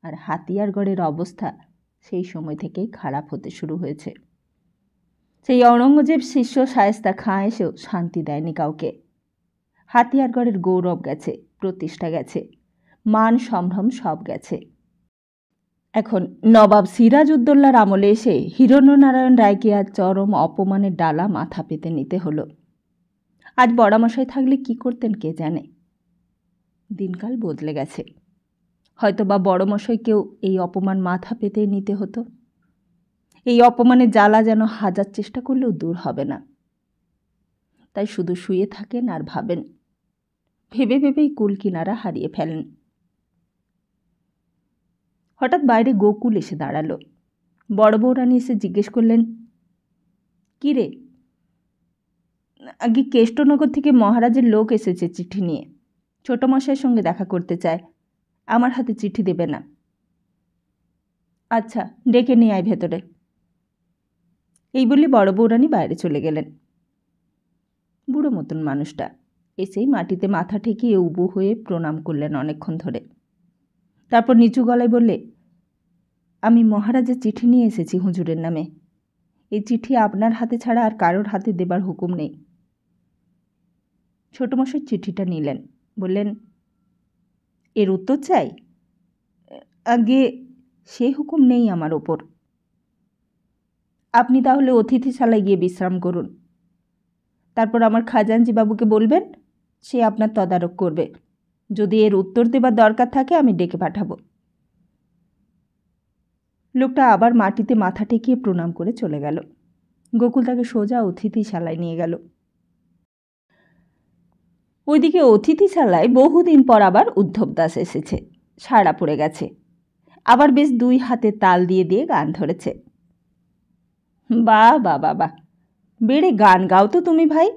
আর হাতিয়ারগড়ের অবস্থা সেই সময় থেকেই খারাপ হতে শুরু হয়েছে। সেই আওরঙ্গজেব শিষ্য শায়েস্তা খাঁ এসেও শান্তি দেয়নি কাউকে। হাতিয়ারগড়ের গৌরব গেছে, প্রতিষ্ঠা গেছে, মান সম্ভ্রম সব গেছে। এখন নবাব সিরাজউদ্দৌলার আমলে এসে হিরণ্যনারায়ণ রায়কে আজ চরম অপমানের ডালা মাথা পেতে নিতে হলো। আজ বড়মশাই থাকলে কি করতেন কে জানে। দিনকাল বদলে গেছে। হয়তোবা বড়মশাইকেও এই অপমান মাথা পেতে নিতে হতো। এই অপমানের জ্বালা যেন হাজার চেষ্টা করলেও দূর হবে না। তাই শুধু শুয়ে থাকেন আর ভাবেন। ভেবে ভেবেই কুল কিনারা হারিয়ে ফেলেন। হঠাৎ বাইরে গোকুল এসে দাঁড়ালো। বড় বউরানী এসে জিজ্ঞেস করলেন, কী রে? আগে কেষ্টনগর থেকে মহারাজের লোক এসেছে চিঠি নিয়ে। ছোট মশাইয়ের সঙ্গে দেখা করতে চায়। আমার হাতে চিঠি দেবে না। আচ্ছা, ডেকে নিয়ে আয় ভেতরে। এই বলে বড় বউরানী বাইরে চলে গেলেন। বুড়ো মতন মানুষটা এসেই মাটিতে মাথা ঠেকিয়ে উবু হয়ে প্রণাম করলেন অনেকক্ষণ ধরে। তারপর নিচু গলায় বললে, আমি মহারাজের চিঠি নিয়ে এসেছি হুজুরের নামে। এই চিঠি আপনার হাতে ছাড়া আর কারোর হাতে দেবার হুকুম নেই। ছোটমশাই চিঠিটা নিলেন, বললেন, এর উত্তর চাই? আগে সে হুকুম নেই আমার ওপর। আপনি তাহলে অতিথিশালায় গিয়ে বিশ্রাম করুন। তারপর আমার খাজানজি বাবুকে বলবেন, সে আপনার তদারক করবে। যদি এর উত্তর দেবার দরকার থাকে আমি ডেকে পাঠাবো। লোকটা আবার মাটিতে মাথা ঠেকিয়ে প্রণাম করে চলে গেল। গোকুল তাকে সোজা অতিথিশালায় নিয়ে গেল। ওইদিকে অতিথিশালায় বহুদিন পর আবার উদ্ধব দাস এসেছে। সাড়া পড়ে গেছে। আবার বেশ দুই হাতে তাল দিয়ে দিয়ে গান ধরেছে। বাহ বাহ বাহ বাহ, বেড়ে গান গাও তো তুমি ভাই।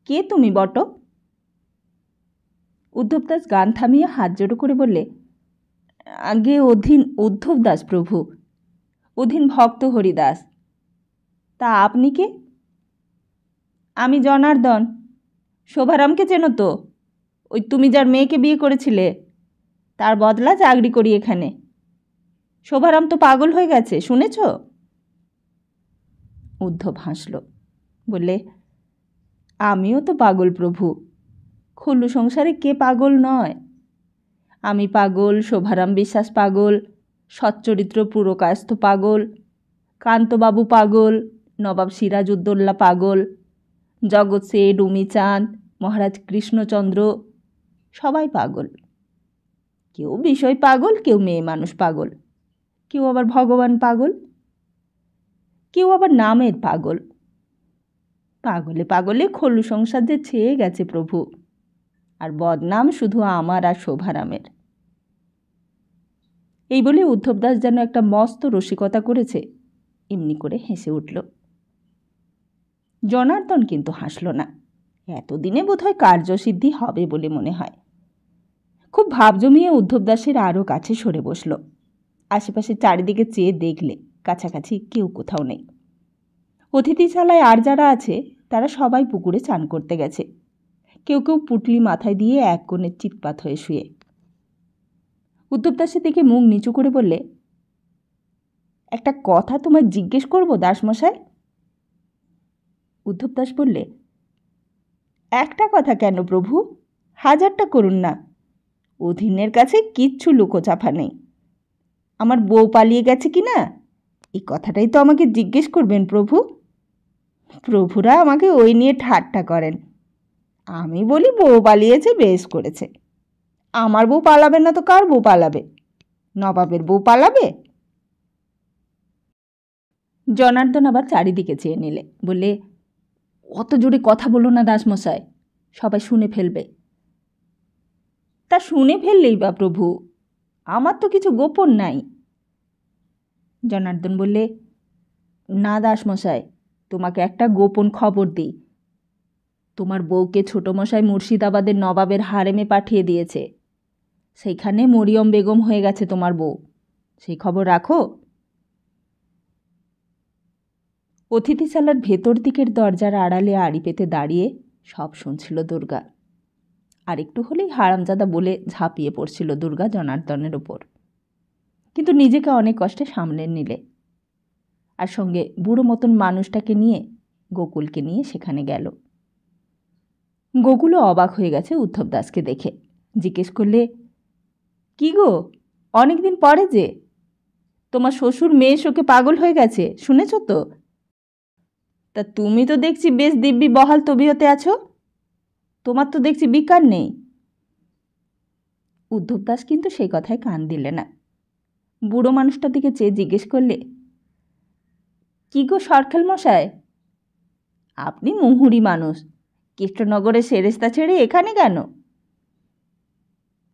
কে তুমি বট? উদ্ধব দাস গান থামিয়ে হাত জোড়ো করে বললে, আগে অধীন উদ্ধব দাস প্রভু, অধীন ভক্ত হরিদাস। তা আপনি কে? আমি জনার্দন। শোভারামকে চেনো তো? ওই তুমি যার মেয়েকে বিয়ে করেছিলে, তার বদলা চাকরি করি এখানে। শোভারাম তো পাগল হয়ে গেছে, শুনেছ? উদ্ধব হাসল, বললে, আমিও তো পাগল প্রভু। খুল্লু সংসারে কে পাগল নয়? আমি পাগল, শোভারাম বিশ্বাস পাগল, সচ্চরিত্র পুরকায়স্থ পাগল, কান্তবাবু পাগল, নবাব সিরাজউদ্দৌলা পাগল, জগৎ শেঠ, উমিচাঁদ, মহারাজ কৃষ্ণচন্দ্র, সবাই পাগল। কেউ বিষয় পাগল, কেউ মেয়ে মানুষ পাগল, কেউ আবার ভগবান পাগল, কেউ আবার নামের পাগল। পাগলে পাগলে খোলু সংসার যে ছেয়ে গেছে প্রভু, আর বদনাম শুধু আমার আর শোভারামের। এই বলে উদ্ধবদাস যেন একটা মস্ত রসিকতা করেছে এমনি করে হেসে উঠল। জনার্দন কিন্তু হাসল না। এতদিনে বোধহয় কার্যসিদ্ধি হবে বলে মনে হয়। খুব ভাব জমিয়ে উদ্ধবদাসের আরও কাছে সরে বসল। আশেপাশে চারিদিকে চেয়ে দেখলে কাছাকাছি কেউ কোথাও নেই। অতিথিশালায় আর যারা আছে তারা সবাই পুকুরে চান করতে গেছে। কেউ কেউ পুটলি মাথায় দিয়ে এক কোণে চিৎপাত হয়ে শুয়ে। উদ্ধবদাসের দিকে মুখ নিচু করে বললে, একটা কথা তোমায় জিজ্ঞেস করব দাসমশাই? উদ্ধবদাস বললে, একটা কথা কেন প্রভু, হাজারটা করুন না। অধীনের কাছে কিচ্ছু লুকোচাপা নেই। আমার বউ পালিয়ে গেছে কি না এই কথাটাই তো আমাকে জিজ্ঞেস করবেন প্রভু। প্রভুরা আমাকে ওই নিয়ে ঠাট্টা করেন। আমি বলি বউ পালিয়েছে, বেশ করেছে। আমার বউ পালাবে না তো কার বউ পালাবে? নবাবের বউ পালাবে? জনার্দন আবার চারিদিকে চেয়ে নিলে, বললে, অত জোরে কথা বলো না দাসমশাই, সবাই শুনে ফেলবে। তা শুনে ফেললেই বা প্রভু, আমার তো কিছু গোপন নাই। জনার্দন বললে, না দাসমশাই, তোমাকে একটা গোপন খবর দিই। তোমার বউকে ছোটমশাই মুর্শিদাবাদের নবাবের হারেমে পাঠিয়ে দিয়েছে। সেইখানে মরিয়ম বেগম হয়ে গেছে তোমার বউ। সেই খবর রাখো। অতিথিশালার ভেতর দিকের দরজার আড়ালে আড়ি পেতে দাঁড়িয়ে সব শুনছিল দুর্গা। আর একটু হলেই হারামজাদা বলে ঝাঁপিয়ে পড়ছিল দুর্গা জনার্দনের ওপর। কিন্তু নিজেকে অনেক কষ্টে সামলে নিলে, আর সঙ্গে বুড়ো মতন মানুষটাকে নিয়ে, গোকুলকে নিয়ে সেখানে গেল। গোকুলও অবাক হয়ে গেছে উদ্ধবদাসকে দেখে। জিজ্ঞেস করলে, কি গো, অনেকদিন পরে যে? তোমার শ্বশুর মেয়ে শোকে পাগল হয়ে গেছে, শুনেছ তো? তা তুমি তো দেখছি বেশ দিব্যি বহাল তবিয়তে আছো। তোমার তো দেখছি বিকার নেই। উদ্ধবদাস কিন্তু সেই কথায় কান দিলে না। বুড়ো মানুষটার দিকে চেয়ে জিজ্ঞেস করলে, কি গো সরখেল মশাই, আপনি মুহুরি মানুষ, কৃষ্ণনগরের সেরেস্তা ছেড়ে এখানে কেন?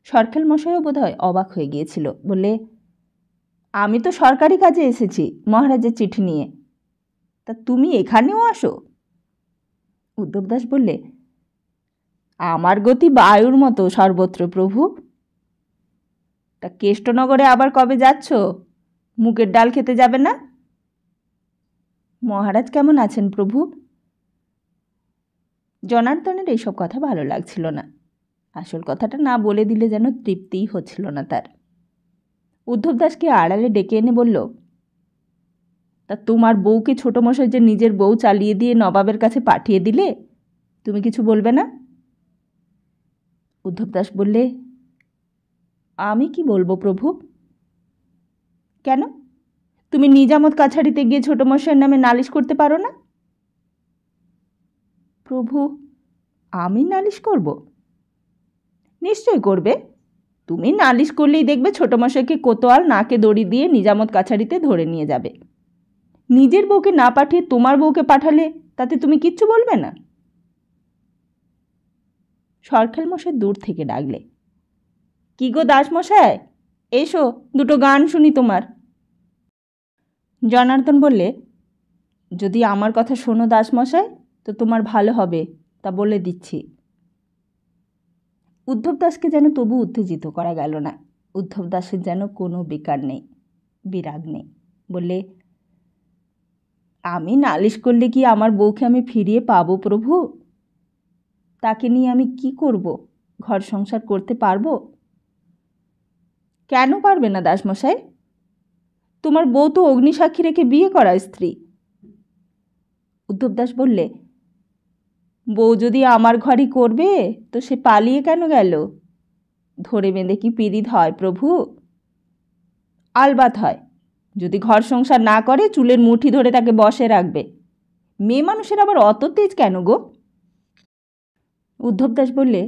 সরখেল মশাইও বোধহয় অবাক হয়ে গিয়েছিল। বলে, আমি তো সরকারি কাজে এসেছি মহারাজের চিঠি নিয়ে। তা তুমি এখানেও আসো? উদ্ধবদাস বললে, আমার গতি বায়ুর মতো সর্বত্র প্রভু। তা কৃষ্ণনগরে আবার কবে যাচ্ছ? মুগের ডাল খেতে যাবে না? মহারাজ কেমন আছেন প্রভু? জনার্দনের এইসব কথা ভালো লাগছিল না। আসল কথাটা না বলে দিলে যেন তৃপ্তিই হচ্ছিল না তার। উদ্ধবদাসকে আড়ালে ডেকে এনে বলল, তা তোমার বউকে ছোটমশাই যে নিজের বউ চালিয়ে দিয়ে নবাবের কাছে পাঠিয়ে দিলে, তুমি কিছু বলবে না? উদ্ধবদাস বললে, আমি কি বলবো প্রভু? কেন, তুমি নিজামত কাছারিতে গিয়ে ছোটমশাইয়ের নামে নালিশ করতে পারো না? প্রভু, আমি নালিশ করব? নিশ্চয় করবে। তুমি নালিশ করলেই দেখবে ছোটমশাইকে কোতোয়াল নাকে দড়ি দিয়ে নিজামত কাছারিতে ধরে নিয়ে যাবে। নিজের বউকে না পাঠিয়ে তোমার বউকে পাঠালে তাতে তুমি কিচ্ছু বলবে না? সরখেল মশাই দূর থেকে ডাকলে, কি গো দাসমশাই, এসো, দুটো গান শুনি তোমার। জনার্দন বললে, যদি আমার কথা শোনো দাসমশাই তো তোমার ভালো হবে, তা বলে দিচ্ছি। উদ্ধবদাসকে যেন তবু উত্তেজিত করা গেল না। উদ্ধবদাসের যেন কোনো বিকার নেই, বিরাগ নেই। বললে, আমি নালিশ করলে কি আমার বউকে আমি ফিরিয়ে পাবো প্রভু? তাকে নিয়ে আমি কি করব? ঘর সংসার করতে পারবো? কেন পারবে না দাসমশাই? তোমার বউ তো অগ্নিসাক্ষী রেখে বিয়ে করা স্ত্রী। উদ্ধবদাস বললে, বউ যদি আমার ঘরই করবে তো সে পালিয়ে কেন গেল? ধরে বেঁধে কি পীড়িত হয় প্রভু? আলবাত হয়। যদি ঘর সংসার না করে চুলের মুঠি ধরে তাকে বসে রাখবে। মেয়ে মানুষের আবার অত তেজ কেন গো? উদ্ধব দাস বললে,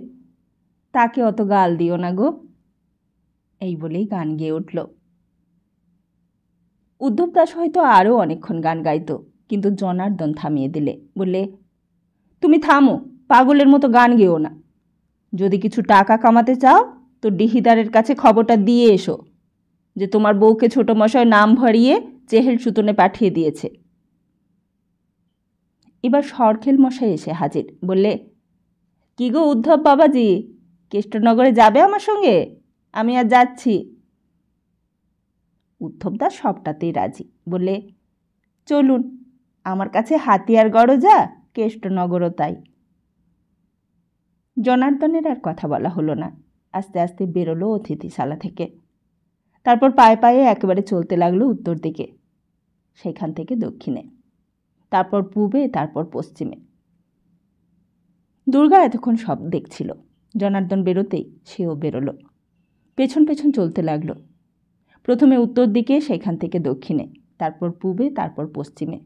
তাকে অত গাল দিও না গো। এই বলেই গান গেয়ে উঠল। উদ্ধব দাস হয়তো আরও অনেকক্ষণ গান গাইত, কিন্তু জনার্দন থামিয়ে দিলে। বললে, তুমি থামো, পাগলের মতো গান গেও না। যদি কিছু টাকা কামাতে চাও তো ডিহিদারের কাছে খবরটা দিয়ে এসো যে তোমার বউকে ছোট মশাই নাম ভরিয়ে চেহেল সুতনে পাঠিয়ে দিয়েছে। এবার সরখেল মশাই এসে হাজির। বললে, কি গো উদ্ধব বাবাজি, কেষ্টনগরে যাবে আমার সঙ্গে? আমি আর যাচ্ছি। উদ্ধব দাস সবটাতেই রাজি। বললে, চলুন, আমার কাছে হাতিয়ারগড়ও যা, কেষ্টনগরও তাই। জনার্দনের আর কথা বলা হলো না। আস্তে আস্তে বেরোলো অতিথিশালা থেকে। তারপর পায়ে পায়ে একেবারে চলতে লাগলো উত্তর দিকে, সেখান থেকে দক্ষিণে, তারপর পূবে, তারপর পশ্চিমে। দুর্গা এতক্ষণ সব দেখছিল। জনার্দন বেরোতেই সেও বেরোলো, পেছন পেছন চলতে লাগলো। প্রথমে উত্তর দিকে, সেখান থেকে দক্ষিণে, তারপর পূবে, তারপর পশ্চিমে।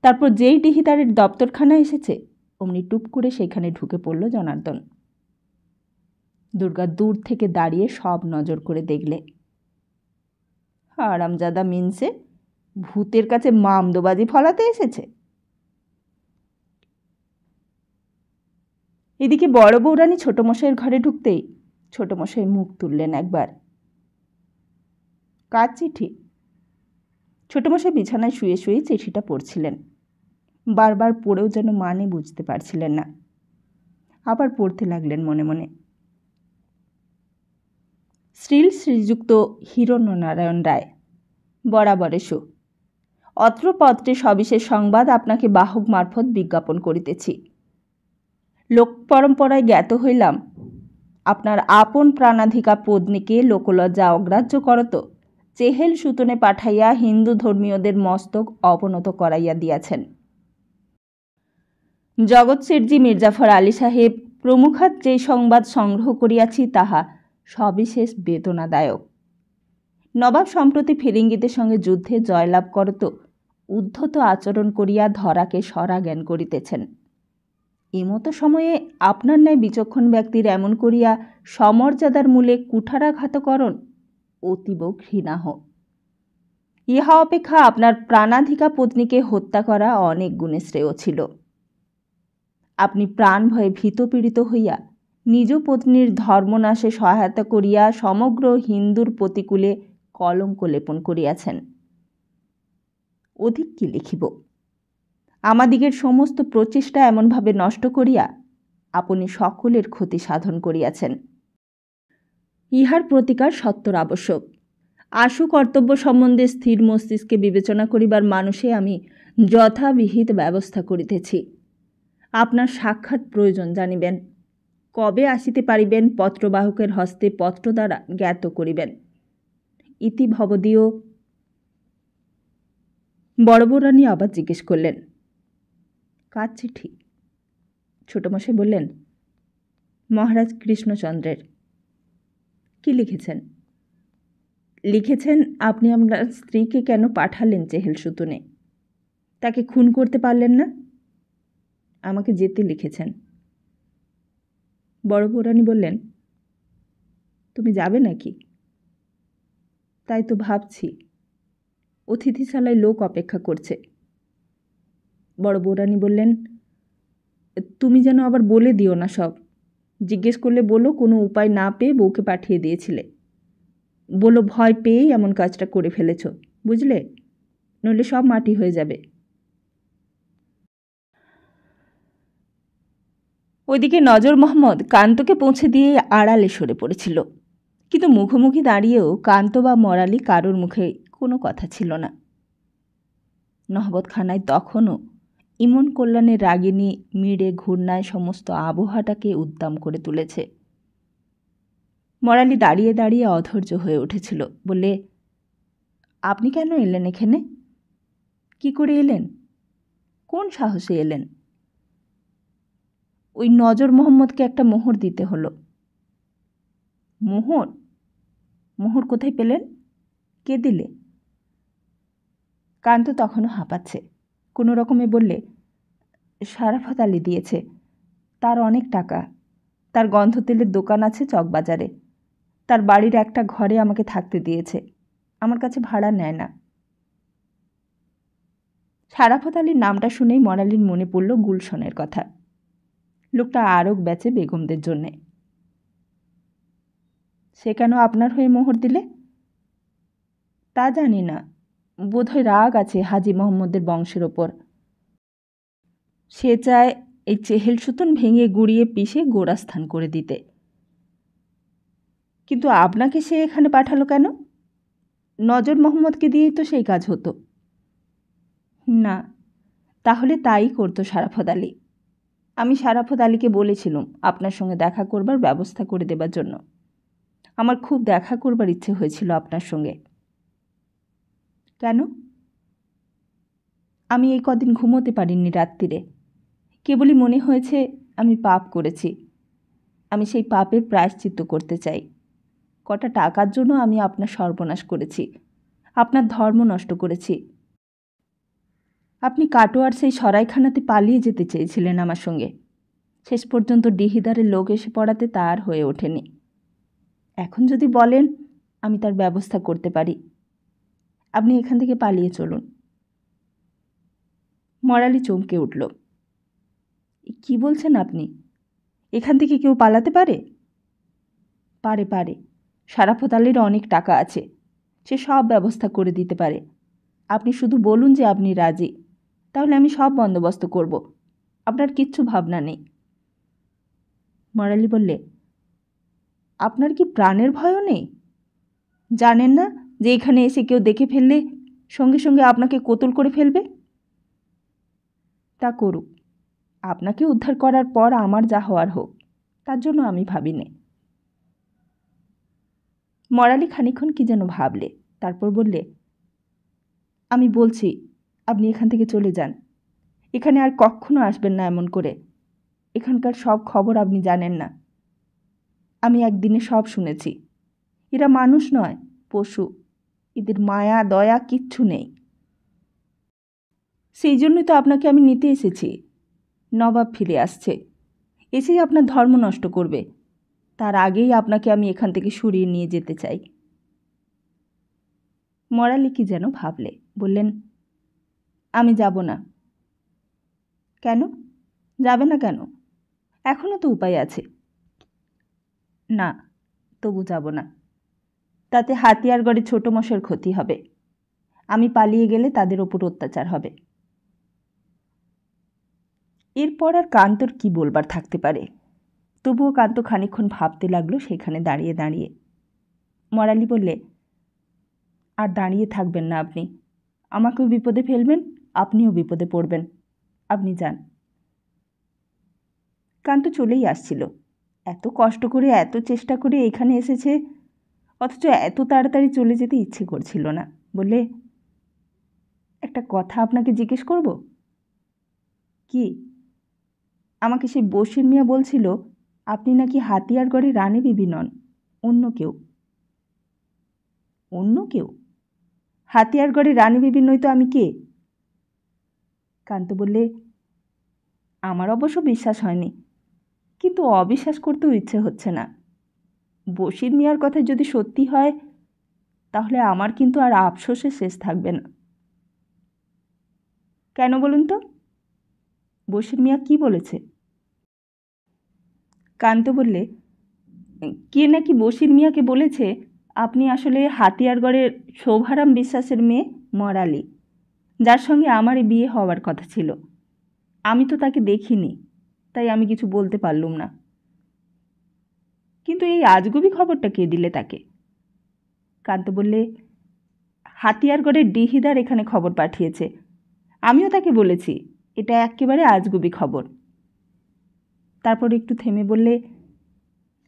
তারপর যেই ডিহিদারের দপ্তরখানা এসেছে অমনি টুপ করে সেখানে ঢুকে পড়ল জনার্দন। দুর্গা দূর থেকে দাঁড়িয়ে সব নজর করে দেখলে। আরামজাদা মিনসে ভূতের কাছে মামদোবাজি ফলাতে এসেছে। এদিকে বড় বৌরানী ছোটমশাইয়ের ঘরে ঢুকতেই ছোটমশাই মুখ তুললেন একবার। কার চিঠি? ছোটমশাই বিছানায় শুয়ে শুয়ে চিঠিটা পড়ছিলেন। বারবার পড়েও যেন মানে বুঝতে পারছিলেন না। আবার পড়তে লাগলেন মনে মনে। শ্রীযুক্ত হিরণ্যনারায়ণ রায়, বরাবর এসো। অত্র পত্রে সবিশেষ সংবাদ আপনাকে বাহক মারফত বিজ্ঞাপন করিতেছি। লোক পরম্পরায় জ্ঞাত হইলাম, আপনার আপন প্রাণাধিকা পত্নীকে লোকলজ্জা অগ্রাহ্য করত চেহেল সুতনে পাঠাইয়া হিন্দু ধর্মীয়দের মস্তক অবনত করাইয়া দিয়াছেন। জগৎ শেঠজি মির্জাফর আলী সাহেব প্রমুখাত যে সংবাদ সংগ্রহ করিয়াছি তাহা সবিশেষ বেদনাদায়ক। নবাব সম্প্রতি ফিরিঙ্গিদের সঙ্গে যুদ্ধে জয়লাভ করত উদ্ধত আচরণ করিয়া ধরাকে সরা জ্ঞান করিতেছেন। এমতো সময়ে আপনার ন্যায় বিচক্ষণ ব্যক্তির এমন করিয়া সমর্যাদার মূলে কুঠারাঘাতকরণ অতীব ঘৃণাহ। ইহা অপেক্ষা আপনার প্রাণাধিকা পত্নীকে হত্যা করা অনেক গুণে শ্রেয় ছিল। আপনি প্রাণ ভয়ে ভীতপীড়িত হইয়া নিজ পত্নীর ধর্মনাশে সহায়তা করিয়া সমগ্র হিন্দুর প্রতিকূলে কলঙ্ক লেপন করিয়াছেন। অধিক কি লিখিব? আমাদিগের সমস্ত প্রচেষ্টা এমনভাবে নষ্ট করিয়া আপনি সকলের ক্ষতি সাধন করিয়াছেন। ইহার প্রতিকার সত্বর আবশ্যক। আশু কর্তব্য সম্বন্ধে স্থির মস্তিষ্কে বিবেচনা করিবার মানুষে আমি যথাবিহিত ব্যবস্থা করিতেছি। আপনার সাক্ষাৎ প্রয়োজন জানিবেন। কবে আসিতে পারিবেন পত্রবাহকের হস্তে পত্র দ্বারা জ্ঞাত করিবেন। ইতি ভবদীয়। বড় বৌরানী আবার জিজ্ঞেস করলেন, কার চিঠি? ছোটমশাই বললেন, মহারাজ কৃষ্ণচন্দ্রের। কি লিখেছেন? লিখেছেন আপনি আপনার স্ত্রীকে কেন পাঠালেন চেহেল সুতনে? তাকে খুন করতে পারলেন না? আমাকে যেতে লিখেছেন। বড় বৌরানী বললেন, তুমি যাবে নাকি? তাই তো ভাবছি, অতিথিশালায় লোক অপেক্ষা করছে। বড় বৌরানী বললেন, তুমি যেন আবার বলে দিও না সব। জিজ্ঞেস করলে বলো কোনো উপায় না পেয়ে বউকে পাঠিয়ে দিয়েছিলে। বলো ভয় পেয়েই এমন কাজটা করে ফেলেছ, বুঝলে? নইলে সব মাটি হয়ে যাবে। ওইদিকে নজর মোহাম্মদ কান্তকে পৌঁছে দিয়ে আড়ালে সরে পড়েছিল, কিন্তু মুখোমুখি দাঁড়িয়েও কান্ত বা মরালি কারোর মুখে কোনো কথা ছিল না। নহবতখানায় তখনও ইমন কল্যাণের রাগিনী মিড়ে ঘূর্ণায় সমস্ত আবহাওয়াটাকে উদ্দাম করে তুলেছে। মরালি দাঁড়িয়ে দাঁড়িয়ে অধৈর্য হয়ে উঠেছিল। বলে, আপনি কেন এলেন এখানে? কি করে এলেন? কোন সাহসে এলেন? ওই নজর মোহাম্মদকে একটা মোহর দিতে হলো। মোহর? মোহর কোথায় পেলেন? কে দিলে? কান্ত তখনও হাঁপাচ্ছে। কোনো রকমে বললে, সারাফত আলী দিয়েছে। তার অনেক টাকা। তার গন্ধ তেলের দোকান আছে চকবাজারে। তার বাড়ির একটা ঘরে আমাকে থাকতে দিয়েছে। আমার কাছে ভাড়া নেয় না। সারাফত আলীর নামটা শুনেই মরালির মনে পড়ল গুলশনের কথা। লোকটা আরক বেচে বেগমদের জন্যে। সে কেন আপনার হয়ে মোহর দিলে? তা জানি না, বোধহয় রাগ আছে হাজি মোহাম্মদের বংশের ওপর। সে চায় এই চেহেল সুতন ভেঙে গুড়িয়ে পিষে গোড়াস্থান করে দিতে। কিন্তু আপনাকে সে এখানে পাঠালো কেন? নজর মোহাম্মদকে দিয়েই তো সেই কাজ হতো। না, তাহলে তাই করতো সারাফত আলী। আমি সারাফত আলীকে বলেছিলাম আপনার সঙ্গে দেখা করবার ব্যবস্থা করে দেবার জন্য। আমার খুব দেখা করবার ইচ্ছে হয়েছিল আপনার সঙ্গে। কেন? আমি এই কদিন ঘুমোতে পারিনি রাত্রিরে। কেবলই মনে হয়েছে আমি পাপ করেছি। আমি সেই পাপের প্রায়শ্চিত্ত করতে চাই। কটা টাকার জন্য আমি আপনার সর্বনাশ করেছি, আপনার ধর্ম নষ্ট করেছি। আপনি কাটোয়ার সেই সরাইখানাতে পালিয়ে যেতে চেয়েছিলেন আমার সঙ্গে। শেষ পর্যন্ত ডিহিদারের লোক এসে পড়াতে তা আর হয়ে ওঠেনি। এখন যদি বলেন আমি তার ব্যবস্থা করতে পারি। আপনি এখান থেকে পালিয়ে চলুন। মরালি চমকে উঠল। কি বলছেন আপনি? এখান থেকে কেউ পালাতে পারে? পারে পারে। সারাফত আলীর অনেক টাকা আছে। সে সব ব্যবস্থা করে দিতে পারে। আপনি শুধু বলুন যে আপনি রাজি, তাহলে আমি সব বন্দোবস্ত করব। আপনার কিচ্ছু ভাবনা নেই। মরালি বললে, আপনার কি প্রাণের ভয়ও নেই? জানেন না যে এখানে এসে কেউ দেখে ফেললে সঙ্গে সঙ্গে আপনাকে কোতল করে ফেলবে? তা করুক। আপনাকে উদ্ধার করার পর আমার যা হওয়ার হোক, তার জন্য আমি ভাবিনি। মরালি খানিকক্ষণ কি যেন ভাবলে, তারপর বললে, আমি বলছি আপনি এখান থেকে চলে যান। এখানে আর কখনো আসবেন না এমন করে। এখানকার সব খবর আপনি জানেন না। আমি একদিনে সব শুনেছি। এরা মানুষ নয়, পশু। এদের মায়া দয়া কিচ্ছু নেই। সেই জন্যই তো আপনাকে আমি নিতে এসেছি। নবাব ফিরে আসছে, এসেই আপনার ধর্ম নষ্ট করবে। তার আগেই আপনাকে আমি এখান থেকে সরিয়ে নিয়ে যেতে চাই। মরালি কি যেন ভাবলে, বললেন, আমি যাব না। কেন যাবে না কেন? এখনও তো উপায় আছে। না, তবু যাব না। তাতে হাতিয়ারগড়ে ছোট মশার ক্ষতি হবে। আমি পালিয়ে গেলে তাদের ওপর অত্যাচার হবে। এরপর আর কান্তর কি বলবার থাকতে পারে। তবুও কান্ত খানিকক্ষণ ভাবতে লাগলো সেখানে দাঁড়িয়ে দাঁড়িয়ে। মরালি বললে, আর দাঁড়িয়ে থাকবেন না আপনি। আমাকেও বিপদে ফেলবেন, আপনিও বিপদে পড়বেন। আপনি যান। কান্ত চলেই আসছিল। এত কষ্ট করে এত চেষ্টা করে এখানে এসেছে, অথচ এত তাড়াতাড়ি চলে যেতে ইচ্ছে করছিল না। বললে, একটা কথা আপনাকে জিজ্ঞেস করব? কি? আমাকে সেই বশির মিয়া বলছিল আপনি নাকি হাতিয়ারগড়ে রানী বিবি নন, অন্য কেউ। অন্য কেউ? হাতিয়ারগড়ে রানী বিবি নই তো আমি কে? কান্ত বললে, আমার অবশ্য বিশ্বাস হয়নি, কিন্তু অবিশ্বাস করতেও ইচ্ছে হচ্ছে না। বশির মিয়ার কথা যদি সত্যি হয়, তাহলে আমার কিন্তু আর আফসোসে শেষ থাকবে না। কেন বলুন তো? বশির মিয়া কি বলেছে? কান্ত বললে, কে নাকি বশির মিয়াকে বলেছে আপনি আসলে হাতিয়ারগড়ের শোভারাম বিশ্বাসের মেয়ে মরালি, যার সঙ্গে আমারই বিয়ে হওয়ার কথা ছিল। আমি তো তাকে দেখিনি, তাই আমি কিছু বলতে পারলুম না। কিন্তু এই আজগুবি খবরটা কে দিলে তাকে? কান্ত বললে, হাতিয়ারগড়ের ডিহিদার এখানে খবর পাঠিয়েছে। আমিও তাকে বলেছি এটা একেবারে আজগুবি খবর। তারপর একটু থেমে বললে,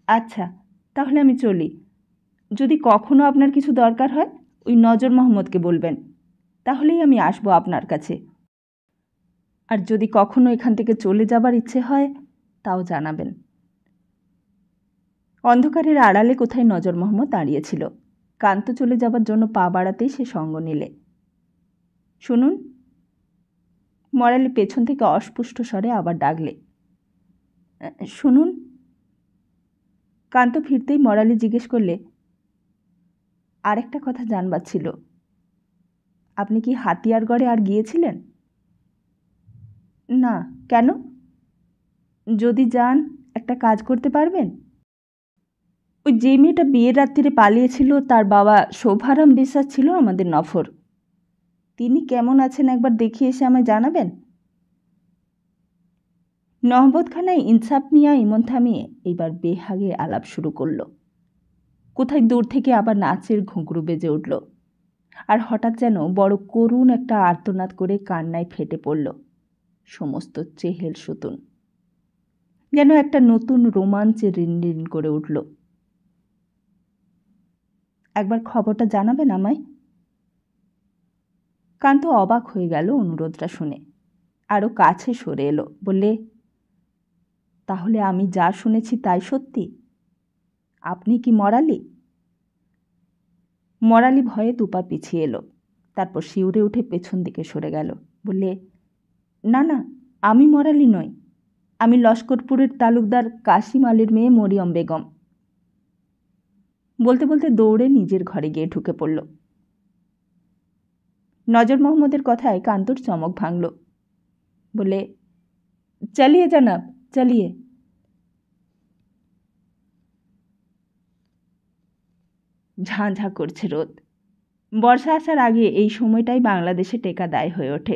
আচ্ছা, তাহলে আমি চলি। যদি কখনো আপনার কিছু দরকার হয় ওই নজর মোহাম্মদকে বলবেন, তাহলেই আমি আসবো আপনার কাছে। আর যদি কখনো এখান থেকে চলে যাবার ইচ্ছে হয় তাও জানাবেন। অন্ধকারের আড়ালে কোথায় নজর মোহাম্মদ দাঁড়িয়েছিল। কান্ত চলে যাবার জন্য পা বাড়াতেই সে সঙ্গ নিলে। শুনুন। মরালি পেছন থেকে অস্পষ্ট স্বরে আবার ডাকলে। শুনুন। কান্ত ফিরতেই মরালি জিজ্ঞেস করলে, আরেকটা কথা জানবার ছিল। আপনি কি হাতিয়ারগড়ে আর গিয়েছিলেন? না, কেন? যদি যান একটা কাজ করতে পারবেন? ওই যে মেয়েটা বিয়ের রাত্রিরে পালিয়েছিল তার বাবা শোভারাম বিশ্বাস ছিল আমাদের নফর। তিনি কেমন আছেন একবার দেখে এসে আমায় জানাবেন? নহবতখানায় ইনসাফ মিয়া ইমন থামিয়ে এইবার বেহাগে আলাপ শুরু করল। কোথায় দূর থেকে আবার নাচের ঘুঙরু বেজে উঠল, আর হঠাৎ যেন বড় করুণ একটা আর্তনাদ করে কান্নায় ফেটে পড়ল সমস্ত চেহেল সুতুন। যেন একটা নতুন রোমাঞ্চে রিনরিন করে উঠল। একবার খবরটা জানাবেন আমায়? কান্ত অবাক হয়ে গেল অনুরোধটা শুনে, আরও কাছে সরে এলো, বললে, তাহলে আমি যা শুনেছি তাই সত্যি? আপনি কি মরালি? মরালি ভয়ে দুপা পিছিয়ে এলো, তারপর শিউরে উঠে পেছন দিকে সরে গেল, বললে, না না, আমি মরালি নই। আমি লস্করপুরের তালুকদার কাশিম আলীর মেয়ে মরিয়ম বেগম। বলতে বলতে দৌড়ে নিজের ঘরে গিয়ে ঢুকে পড়ল। নজর মোহাম্মদের কথায় কান্তর চমক ভাঙল। বলে, চালিয়ে জানাব, চালিয়ে। ঝাঁ ঝাঁ করছে রোদ। বর্ষা আসার আগে এই সময়টাই বাংলাদেশে টেকা দায় হয়ে ওঠে।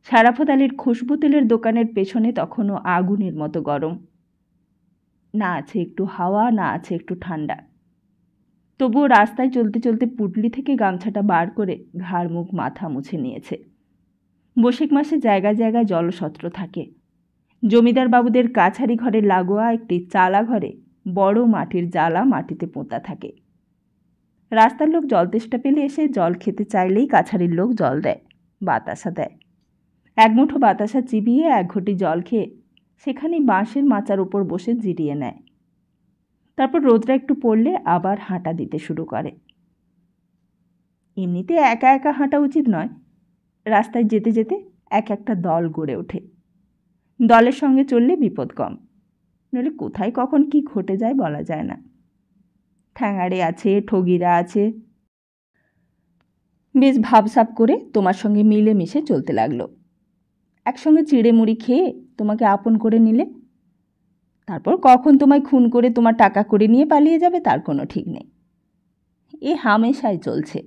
শারাফত আলীর খুশবু তেলের দোকানের পেছনে তখনও আগুনের মতো গরম। না আছে একটু হাওয়া, না আছে একটু ঠান্ডা। তবুও রাস্তায় চলতে চলতে পুটলি থেকে গামছাটা বার করে ঘাড় মুখ মাথা মুছে নিয়েছে। বৈশাখ মাসে জায়গায় জায়গায় জলসত্র থাকে। জমিদার বাবুদের কাছারি ঘরের লাগোয়া একটি চালা ঘরে বড় মাটির জালা মাটিতে পোঁতা থাকে। রাস্তার লোক জল তেষ্টা পেলে এসে জল খেতে চাইলেই কাছারির লোক জল দেয়, বাতাসা দেয়। এক মুঠো বাতাসা চিবিয়ে এক ঘটি জল খেয়ে সেখানেই বাঁশের মাচার উপর বসে জিরিয়ে নেয়। তারপর রোদটা একটু পড়লে আবার হাঁটা দিতে শুরু করে। এমনিতে একা একা হাঁটা উচিত নয়। রাস্তায় যেতে যেতে এক একটা দল গড়ে ওঠে। দলের সঙ্গে চললে বিপদ কম, নইলে কোথায় কখন কি ঘটে যায় বলা যায় না। ঠ্যাঙাড়ে আছে, ঠগিরা আছে। বেশ ভাবসাব করে তোমার সঙ্গে মিলেমিশে চলতে লাগলো। একসঙ্গে চিড়ে মুড়ি খেয়ে তোমাকে আপন করে নিলে, তারপর কখন তোমায় খুন করে তোমার টাকা করে নিয়ে পালিয়ে যাবে তার কোনো ঠিক নেই। এ হামেশাই চলছে।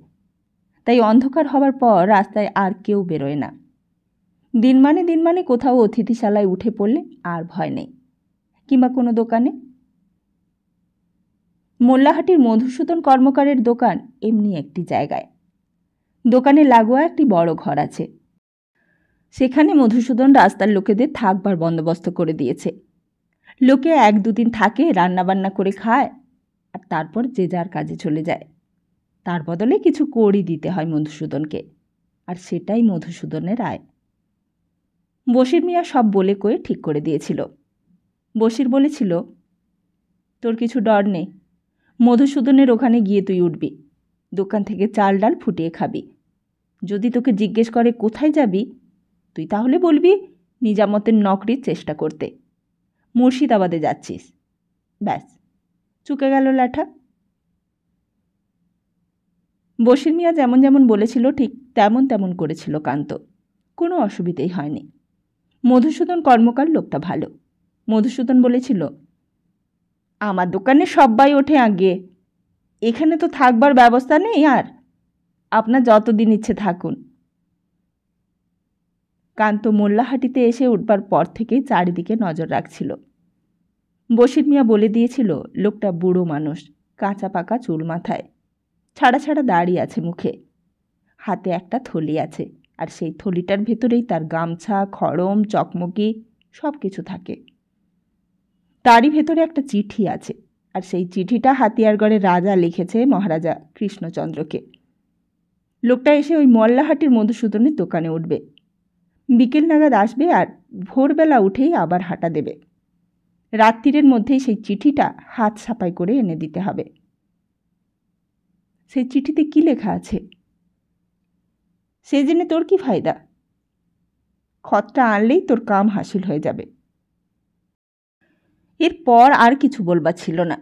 তাই অন্ধকার হবার পর রাস্তায় আর কেউ বেরোয় না। দিন মানে কোথাও অতিথিশালায় উঠে পড়লে আর ভয় নেই, কিংবা কোনো দোকানে। মোল্লাহাটির মধুসূদন কর্মকারের দোকান এমনি একটি জায়গায়। দোকানে লাগোয়া একটি বড় ঘর আছে। সেখানে মধুসূদন রাস্তার লোকেদের থাকবার বন্দোবস্ত করে দিয়েছে। লোকে 1-2 দিন থাকে, রান্নাবান্না করে খায়, আর তারপর যে যার কাজে চলে যায়। তার বদলে কিছু কড়ি দিতে হয় মধুসূদনকে, আর সেটাই মধুসূদনের আয়। বশির মিয়া সব বলে কয়ে ঠিক করে দিয়েছিল। বশির বলেছিল, তোর কিছু ডর নেই, মধুসূদনের ওখানে গিয়ে তুই উঠবি, দোকান থেকে চাল ডাল ফুটিয়ে খাবি। যদি তোকে জিজ্ঞেস করে কোথায় যাবি, তুই তাহলে বলবি নিজামতের নকরির চেষ্টা করতে, মুর্শিদাবাদে যাচ্ছিস। ব্যাস, চুকে গেল ল্যাঠা। বশির মিয়া যেমন যেমন বলেছিল ঠিক তেমন তেমন করেছিল কান্ত। কোনো অসুবিধেই হয়নি। মধুসূদন কর্মকার লোকটা ভালো। মধুসূদন বলেছিল, আমার দোকানে সব্বাই ওঠে আগে, এখানে তো থাকবার ব্যবস্থা নেই, আর আপনার যতদিন ইচ্ছে থাকুন। কান্ত মোল্লাহাটিতে এসে উঠবার পর থেকেই চারিদিকে নজর রাখছিল। বশির মিয়া বলে দিয়েছিল লোকটা বুড়ো মানুষ, কাঁচা পাকা চুল মাথায়, ছাড়া ছাড়া দাড়ি আছে মুখে, হাতে একটা থলি আছে, আর সেই থলিটার ভেতরেই তার গামছা, খড়ম, চকমকি সব কিছু থাকে। তারই ভেতরে একটা চিঠি আছে, আর সেই চিঠিটা হাতিয়ারগড়ের রাজা লিখেছে মহারাজা কৃষ্ণচন্দ্রকে। লোকটা এসে ওই মোল্লাহাটির মধুসূদনের দোকানে উঠবে, বিকেল নাগাদ আসবে, আর ভোরবেলা উঠেই আবার হাঁটা দেবে। রাত্রিরের মধ্যেই সেই চিঠিটা হাত ছাপাই করে এনে দিতে হবে। সেই চিঠিতে কি লেখা আছে? সেই জন্যে তোর কি ফায়দা? খতটা আনলেই তোর কাম হাসিল হয়ে যাবে। এরপর আর কিছু বলবার ছিল না।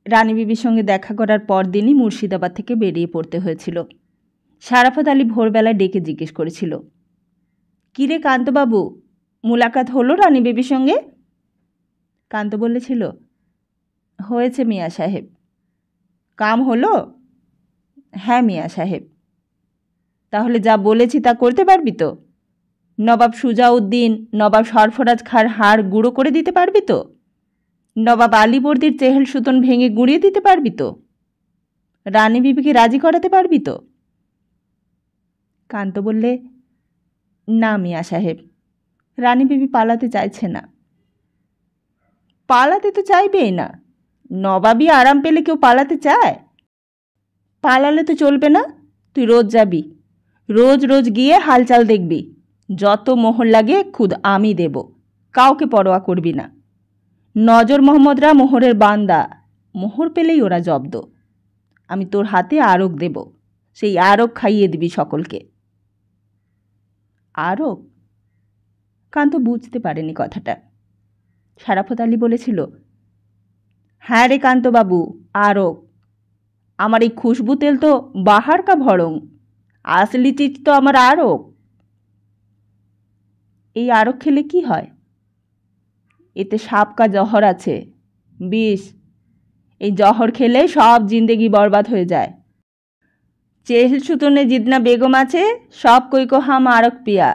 রানী বিবির সঙ্গে দেখা করার পর দিনই মুর্শিদাবাদ থেকে বেরিয়ে পড়তে হয়েছিল। সারাফত আলী ভোরবেলায় ডেকে জিজ্ঞেস করেছিল, কিরে কান্তবাবু, মুলাকাত হলো রানী বিবির সঙ্গে? কান্ত বলেছিল, হয়েছে মিয়া সাহেব। কাম হলো? হ্যাঁ মিয়া সাহেব। তাহলে যা বলেছি তা করতে পারবি তো? নবাব সুজাউদ্দিন, নবাব সরফরাজ খাঁর হাড় গুঁড়ো করে দিতে পারবি তো? নবাব আলীবর্দীর চেহেল সুতন ভেঙে গুঁড়িয়ে দিতে পারবি তো? রানী বিবিকে রাজি করাতে পারবি তো? কান্ত বললে, না মিয়া সাহেব, রানী বিবি পালাতে চাইছে না। পালাতে তো চাইবেই না। নবাবই আরাম পেলে কেউ পালাতে চায়? পালালে তো চলবে না। তুই রোজ যাবি, রোজ রোজ গিয়ে হালচাল দেখবি। যত মোহর লাগে খুদ আমি দেব, কাউকে পরোয়া করবি না। নজর মোহাম্মদরা মোহরের বান্দা, মোহর পেলেই ওরা জব্দ। আমি তোর হাতে আরক দেব, সেই আরক খাইয়ে দিবি সকলকে। আরক? কান্ত বুঝতে পারেনি কথাটা। সারাফত আলী বলেছিল, হ্যাঁ রে কান্তবাবু, আরক। আমার এই খুশবু তেল তো বাহার কা ভরং, আসলি চিজ তো আমার আরক। এই আরক খেলে কি হয়? এতে সাপকা জহর আছে, বিষ। এই জহর খেলে সব জিন্দেগি বরবাদ হয়ে যায়। চেহল সুতনে জিতনা বেগম আছে, সব कोई को हम आरक पिया,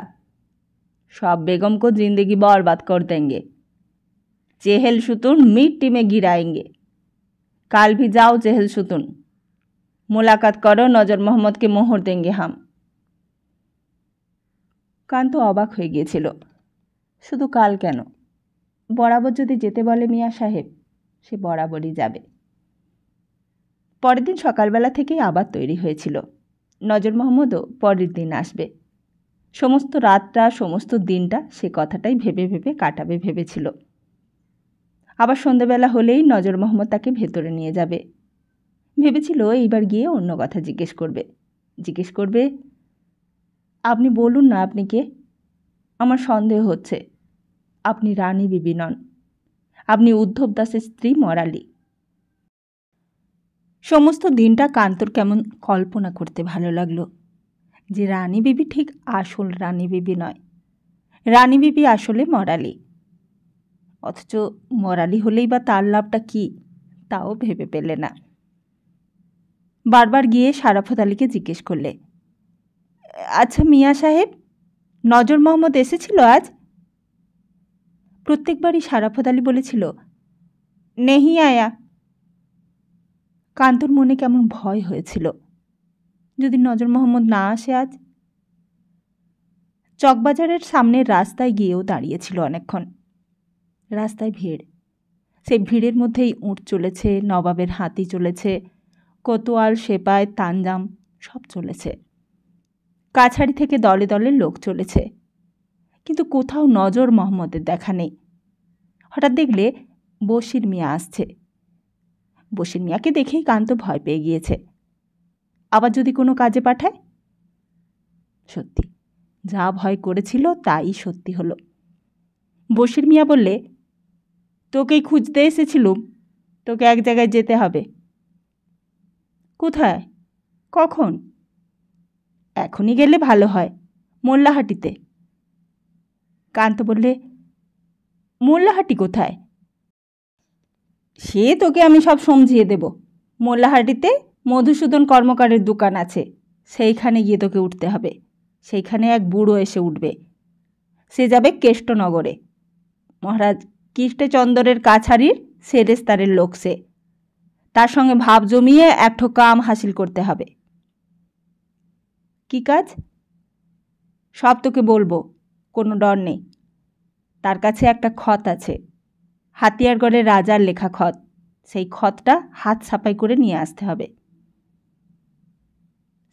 सब बेगम को जिंदगी बर्बाद कर देंगे। चेहल सुतुन मिट्टी में गिराएंगे। काल भी जाओ चेहल सुतुन, मुलाकात करो, नजर मोहम्मद के मोहर देंगे हम। কান্ত অবাক হয়ে গিয়েছিল। শুধু কাল কেন, বরাবর যদি যেতে বলে মিয়া সাহেব, সে বরাবরই যাবে। পরের দিন সকালবেলা থেকেই আবার তৈরি হয়েছিল। নজর মোহাম্মদও পরের দিন আসবে। সমস্ত রাতটা, সমস্ত দিনটা সে কথাটাই ভেবে ভেবে কাটাবে ভেবেছিল। আবার সন্ধ্যেবেলা হলেই নজর মোহাম্মদ তাকে ভেতরে নিয়ে যাবে। ভেবেছিল এইবার গিয়ে অন্য কথা জিজ্ঞেস করবে, আপনি বলুন না আপনি কে? আমার সন্দেহ হচ্ছে আপনি রানী বিবি নন, আপনি উদ্ধব দাসের স্ত্রী মরালি। সমস্ত দিনটা কান্তর কেমন কল্পনা করতে ভালো লাগলো যে রানী বিবি ঠিক আসল রানী বিবি নয়, রানী বিবি আসলে মরালি। অথচ মরালি হলেই বা তার লাভটা কী, তাও ভেবে পেলে না। বারবার গিয়ে সারাফত আলীকে জিজ্ঞেস করলে, আচ্ছা মিয়া সাহেব, নজর মোহাম্মদ এসেছিল আজ? প্রত্যেকবারই সারাফত আলী বলেছিল, নেহি আয়া। কান্তর মনে কেমন ভয় হয়েছিল, যদি নজর মোহাম্মদ না আসে আজ। চকবাজারের সামনের রাস্তায় গিয়েও দাঁড়িয়েছিল অনেকক্ষণ। রাস্তায় ভিড়, সেই ভিড়ের মধ্যেই উঁট চলেছে, নবাবের হাতি চলেছে, কোতোয়াল, সেপাই, তানজাম সব চলেছে। কাছারি থেকে দলে দলে লোক চলেছে, কিন্তু কোথাও নজর মোহাম্মদের দেখা নেই। হঠাৎ দেখলে বশির মিয়া আসছে। বশির মিয়াকে দেখেই কান্ত ভয় পেয়ে গিয়েছে। আবার যদি কোনো কাজে পাঠায়? সত্যি, যা ভয় করেছিল তাই সত্যি হলো। বশির মিয়া বললে, তোকেই খুঁজতে এসেছিলুম, তোকে এক জায়গায় যেতে হবে। কোথায়? কখন? এখনই গেলে ভালো হয়, মোল্লাহাটিতে। কান্ত বললে, মোল্লাহাটি কোথায়? সে তোকে আমি সব সমঝিয়ে দেব। মোল্লাহাটিতে মধুসূদন কর্মকারের দোকান আছে, সেইখানে গিয়ে তোকে উঠতে হবে। সেইখানে এক বুড়ো এসে উঠবে, সে যাবে কেষ্টনগরে। মহারাজ কৃষ্ণচন্দ্রের কাছারির সেরেস্তারের লোক সে। তার সঙ্গে ভাব জমিয়ে একঠো কাম হাসিল করতে হবে। কি কাজ? সব তোকে বলবো, কোনো ডর নেই। তার কাছে একটা খত আছে, হাতিয়ারগড়ের রাজার লেখা খত। সেই খতটা হাত ছাপাই করে নিয়ে আসতে হবে।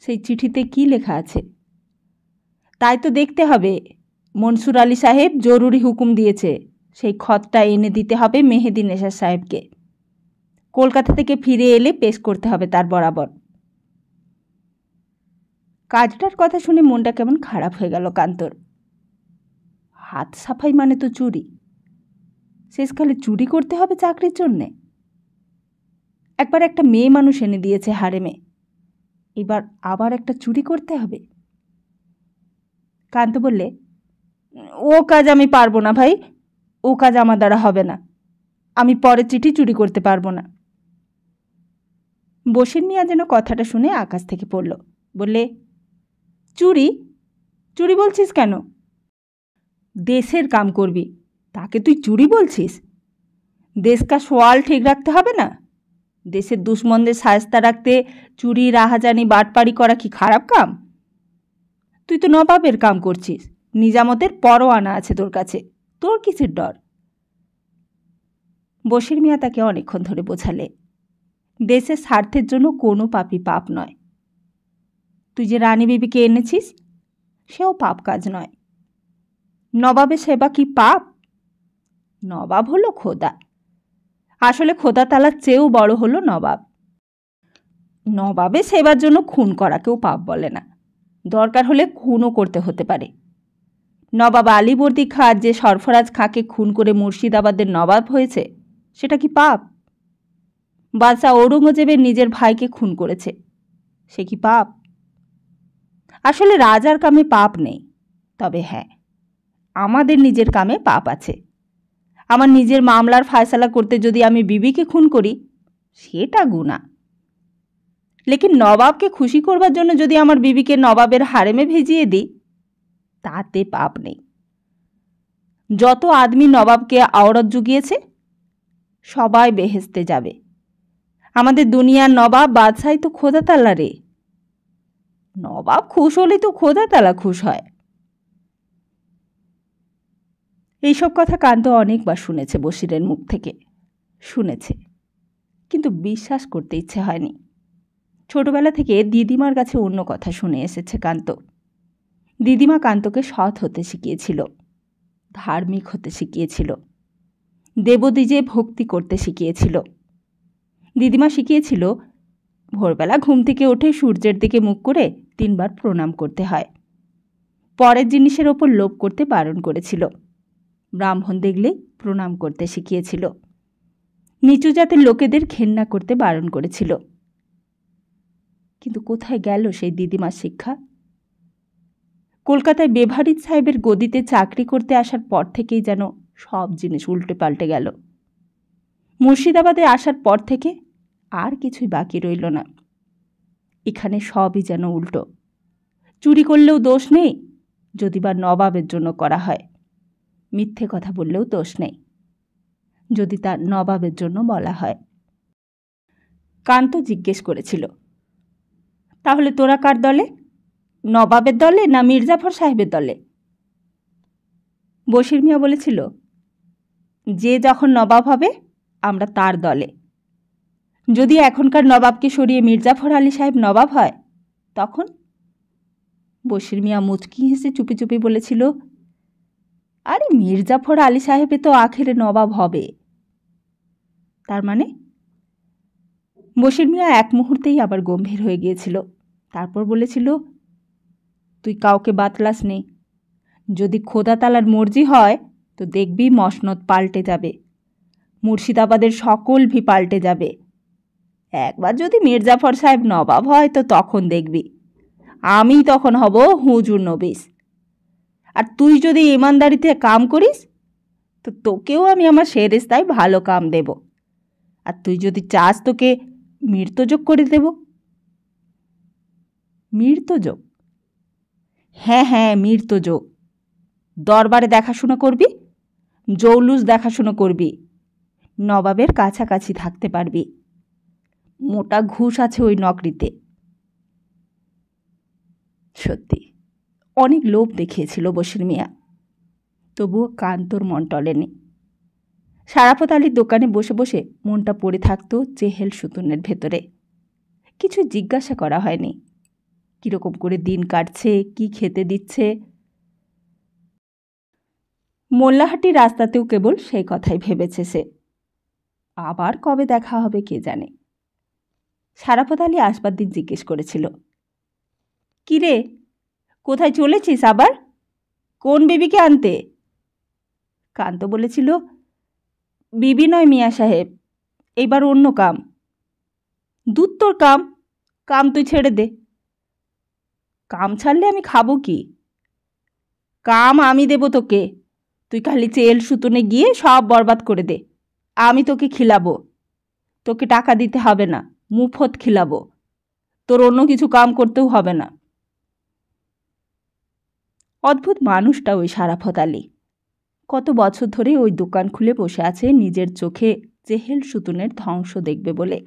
সেই চিঠিতে কি লেখা আছে? তাই তো দেখতে হবে। মনসুর আলী সাহেব জরুরি হুকুম দিয়েছে, সেই খতটা এনে দিতে হবে মেহেদি নেশার সাহেবকে। কলকাতা থেকে ফিরে এলে পেশ করতে হবে তার বরাবর। কাজটার কথা শুনে মনটা কেমন খারাপ হয়ে গেল কান্তর। হাত সাফাই মানে তো চুরি, শেষকালে চুরি করতে হবে চাকরির জন্যে? একবার একটা মেয়ে মানুষ এনে দিয়েছে হারেমে, এবার আবার একটা চুরি করতে হবে? কান্ত বললে, ও কাজ আমি পারবো না ভাই, ও কাজ আমার দ্বারা হবে না, আমি পরে চিঠি চুরি করতে পারবো না। বশির মিয়া যেন কথাটা শুনে আকাশ থেকে পড়ল, বললে, চুরি চুরি বলছিস কেন? দেশের কাম করবি, তাকে তুই চুরি বলছিস? দেশ কা সোয়াল ঠিক রাখতে হবে না? দেশের দুশ্মনদের শায়েস্তা রাখতে চুরি, রাহাজানি, বাটপাড়ি করা কি খারাপ কাম? তুই তো নবাবের কাম করছিস, নিজামতের পরোয়ানা আছে তোর কাছে, তোর কিসের ডর? বশির মিয়া তাকে অনেকক্ষণ ধরে বোঝালে, দেশের স্বার্থের জন্য কোনো পাপই পাপ নয়। তুই যে রানী বিবিকে এনেছিস, সেও পাপ কাজ নয়। নবাবের সেবা কি পাপ? নবাব হলো খোদা, আসলে খোদা তালার চেয়েও বড় হলো নবাব। নবাবের সেবার জন্য খুন করাকেও পাপ বলে না, দরকার হলে খুনও করতে হতে পারে। নবাব আলীবর্দী খাঁ যে সরফরাজ খাঁকে খুন করে মুর্শিদাবাদের নবাব হয়েছে, সেটা কি পাপ? বাদশাহ ঔরঙ্গজেবের নিজের ভাইকে খুন করেছে, সে কি পাপ? আসলে রাজার কামে পাপ নেই, তবে হ্যাঁ, আমাদের নিজের কামে পাপ আছে। আমার নিজের মামলার ফায়সালা করতে যদি আমি বিবিকে খুন করি, সেটা গুনাহ। লেকিন নবাবকে খুশি করবার জন্য যদি আমার বিবিকে নবাবের হারেমে ভেজিয়ে দিই, তাতে পাপ নেই। যত আদমি নবাবকে আওরত জুগিয়েছে, সবাই বেহেস্তে যাবে। আমাদের দুনিয়ার নবাব বাদশাই তো খোদা তালা রে, নবাব খুশ হলে তো খোদা তালা খুশ হয়। এইসব কথা কান্ত অনেকবার শুনেছে বশিরের মুখ থেকে, শুনেছে, কিন্তু বিশ্বাস করতে ইচ্ছে হয়নি। ছোটবেলা থেকে দিদিমার কাছে অন্য কথা শুনে এসেছে কান্ত। দিদিমা কান্তকে সৎ হতে শিখিয়েছিল, ধার্মিক হতে শিখিয়েছিল, দেবদ্বিজে ভক্তি করতে শিখিয়েছিল। দিদিমা শিখিয়েছিল ভোরবেলা ঘুম থেকে উঠে সূর্যের দিকে মুখ করে 3 বার প্রণাম করতে হয়। পরের জিনিসের ওপর লোভ করতে বারণ করেছিল। ব্রাহ্মণ দেখলে প্রণাম করতে শিখিয়েছিল। নিচু জাতের লোকেদের ঘেন্না করতে বারণ করেছিল। কিন্তু কোথায় গেল সেই দিদিমার শিক্ষা? কলকাতায় বেভারিজ সাহেবের গদিতে চাকরি করতে আসার পর থেকেই যেন সব জিনিস উল্টে পাল্টে গেল। মুর্শিদাবাদে আসার পর থেকে আর কিছুই বাকি রইল না। এখানে সবই যেন উল্টো। চুরি করলেও দোষ নেই, যদি বা নবাবের জন্য করা হয়। মিথ্যে কথা বললেও দোষ নেই, যদি তা নবাবের জন্য বলা হয়। কান্ত জিজ্ঞেস করেছিল, তাহলে তোরা কার দলে? নবাবের দলে না মির্জাফর সাহেবের দলে? বশির মিয়া বলেছিল, যে যখন নবাব হবে আমরা তার দলে। যদি এখনকার নবাবকে সরিয়ে মির্জাফর আলী সাহেব নবাব হয়, তখন? বশির মিয়া মুচকি হেসে চুপি চুপি বলেছিল, আরে মির্জাফর আলী সাহেবে তো আখেরে নবাব হবে। তার মানে? বশির মিয়া এক মুহূর্তেই আবার গম্ভীর হয়ে গিয়েছিল। তারপর বলেছিল, তুই কাউকে বাতলাস নেই। যদি খোদা তালার মর্জি হয় তো দেখবি মসনদ পাল্টে যাবে, মুর্শিদাবাদের সকল ভি পাল্টে যাবে। একবার যদি মির্জাফর সাহেব নবাব হয় তো তখন দেখবি আমি তখন হব হুজুর নবিস। আর তুই যদি ইমানদারিতে কাম করিস তো তোকেও আমি আমার সেরেস্তায় ভালো কাম দেব। আর তুই যদি চাস তোকে মৃত্যুযোগ করে দেব। মৃত্যুযোগ? হ্যাঁ হ্যাঁ, মৃত্যুযোগ। দরবারে দেখাশোনা করবি, জৌলুস দেখাশোনা করবি, নবাবের কাছাকাছি থাকতে পারবি। মোটা ঘুষ আছে ওই নকরিতে। সত্যি অনেক লোভ দেখিয়েছিল বশির মিয়া, তবুও কান্তর মন টলেনি। সারাপত আলীর দোকানে বসে বসে মনটা পড়ে থাকত চেহেল সুতুনের ভেতরে। কিছু জিজ্ঞাসা করা হয়নি, কীরকম করে দিন কাটছে, কি খেতে দিচ্ছে। মোল্লাহাটি রাস্তাতেও কেবল সেই কথাই ভেবেছে সে। আবার কবে দেখা হবে কে জানে। সারাপত আলী আসবার দিন জিজ্ঞেস করেছিল, কি রে, কোথায় চলেছিস আবার? কোন বিবিকে আনতে? কান্ত বলেছিল, বিবি নয় মিয়া সাহেব, এইবার অন্য কাম। দূর তোর কাম, কাম তুই ছেড়ে দে। কাম ছাড়লে আমি খাবো কি? কাম আমি দেব তোকে, তুই খালি চেল সুতনে গিয়ে সব বরবাদ করে দে। আমি তোকে খিলাবো, তোকে টাকা দিতে হবে না, মুফত খিলাবো। তোর অন্য কিছু কাম করতেও হবে না। অদ্ভুত মানুষটা ওই সারাফত আলী। কত বছর ধরে ওই দোকান খুলে বসে আছে নিজের চোখে চেহেল সুতুনের ধ্বংস দেখবে বলে।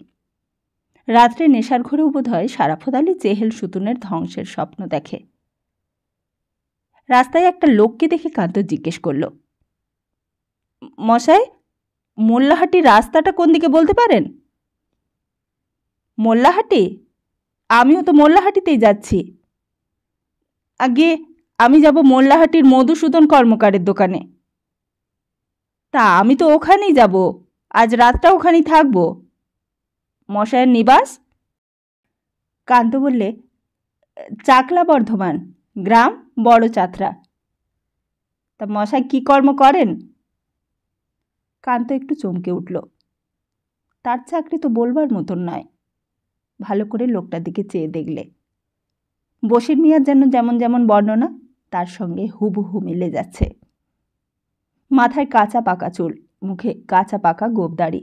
রাত্রে নেশার ঘরেও বোধ হয় সারাফত আলী চেহেল সুতুনের ধ্বংসের স্বপ্ন দেখে। রাস্তায় একটা লোককে দেখে কান্ত জিজ্ঞেস করল, মশাই, মোল্লাহাটির রাস্তাটা কোন দিকে বলতে পারেন? মোল্লাহাটি? আমিও তো মোল্লাহাটিতেই যাচ্ছি। আগে আমি যাব মোল্লাহাটির মধুসূদন কর্মকারের দোকানে। তা আমি তো ওখানেই যাব, আজ রাতটা ওখানেই থাকব। মশাইয়ের নিবাস? কান্ত বললে, চাকলা বর্ধমান, গ্রাম বড় চাতরা। তা মশাই কি কর্ম করেন? কান্ত একটু চমকে উঠল। তার চাকরি তো বলবার মতন নয়। ভালো করে লোকটার দিকে চেয়ে দেখলে বশির মিয়ার যেন যেমন যেমন বর্ণনা তার সঙ্গে হুবহু মিলে যাচ্ছে। মাথায় কাঁচা পাকা চুল, মুখে কাঁচা পাকা গোঁফদাড়ি,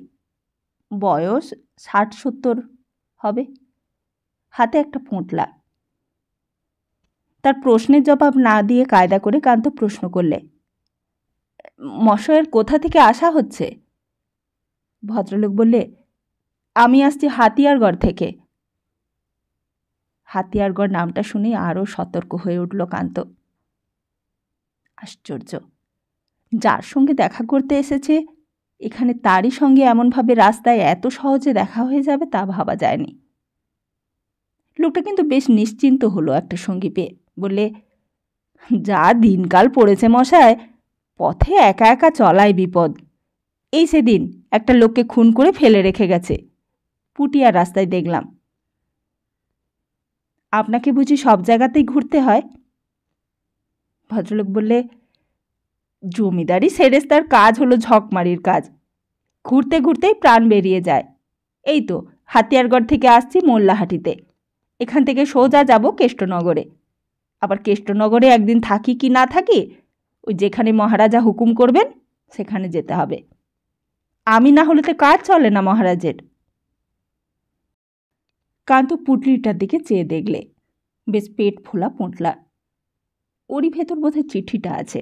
বয়স ৬০-৭০ হবে, হাতে একটা পোঁটলা। তার প্রশ্নের জবাব না দিয়ে কায়দা করে কান্ত প্রশ্ন করলে, মশাইয়ের কোথা থেকে আসা হচ্ছে? ভদ্রলোক বললে, আমি আসছি হাতিয়ারগড় থেকে। হাতিয়ারগড় নামটা শুনে আরও সতর্ক হয়ে উঠল কান্ত। আশ্চর্য, যার সঙ্গে দেখা করতে এসেছে এখানে তারই সঙ্গে এমনভাবে রাস্তায় এত সহজে দেখা হয়ে যাবে তা ভাবা যায়নি। লোকটা কিন্তু বেশ নিশ্চিন্ত হলো একটা সঙ্গী পেয়ে। বললে, যা দিনকাল পড়েছে মশাই, পথে একা একা চলাই বিপদ। এই সেদিন একটা লোককে খুন করে ফেলে রেখে গেছে, পুটিয়া রাস্তায় দেখলাম। আপনাকে বুঝি সব জায়গাতেই ঘুরতে হয়? ভদ্রলোক বললে, জমিদারি সেরেস্তার কাজ হলো ঝকমারির কাজ, ঘুরতে ঘুরতেই প্রাণ বেরিয়ে যায়। এই তো হাতিয়ারগড় থেকে আসছি মোল্লাহাটিতে, এখান থেকে সোজা যাব কেষ্টনগরে। আবার কেষ্টনগরে একদিন থাকি কি না থাকি, ওই যেখানে মহারাজা হুকুম করবেন সেখানে যেতে হবে। আমি না হলে তো কাজ চলে না মহারাজের। কান্ত পুটলিটার দিকে চেয়ে দেখলে, বেশ পেট ফোলা পোঁটলা, ওরই ভেতর বোধহয় চিঠিটা আছে।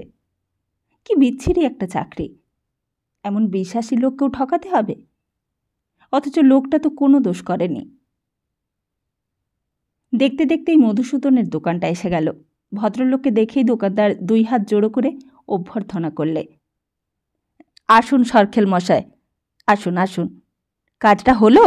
কি বিচ্ছিরি একটা চাকরি, এমন বিশ্বাসী লোককেও ঠকাতে হবে, অথচ লোকটা তো কোনো দোষ করেনি। দেখতে দেখতেই মধুসূদনের দোকানটা এসে গেল। ভদ্রলোককে দেখেই দোকানদার ২ হাত জোড়ো করে অভ্যর্থনা করলে, আসুন সরখেল মশাই, আসুন আসুন, কাজটা হলো?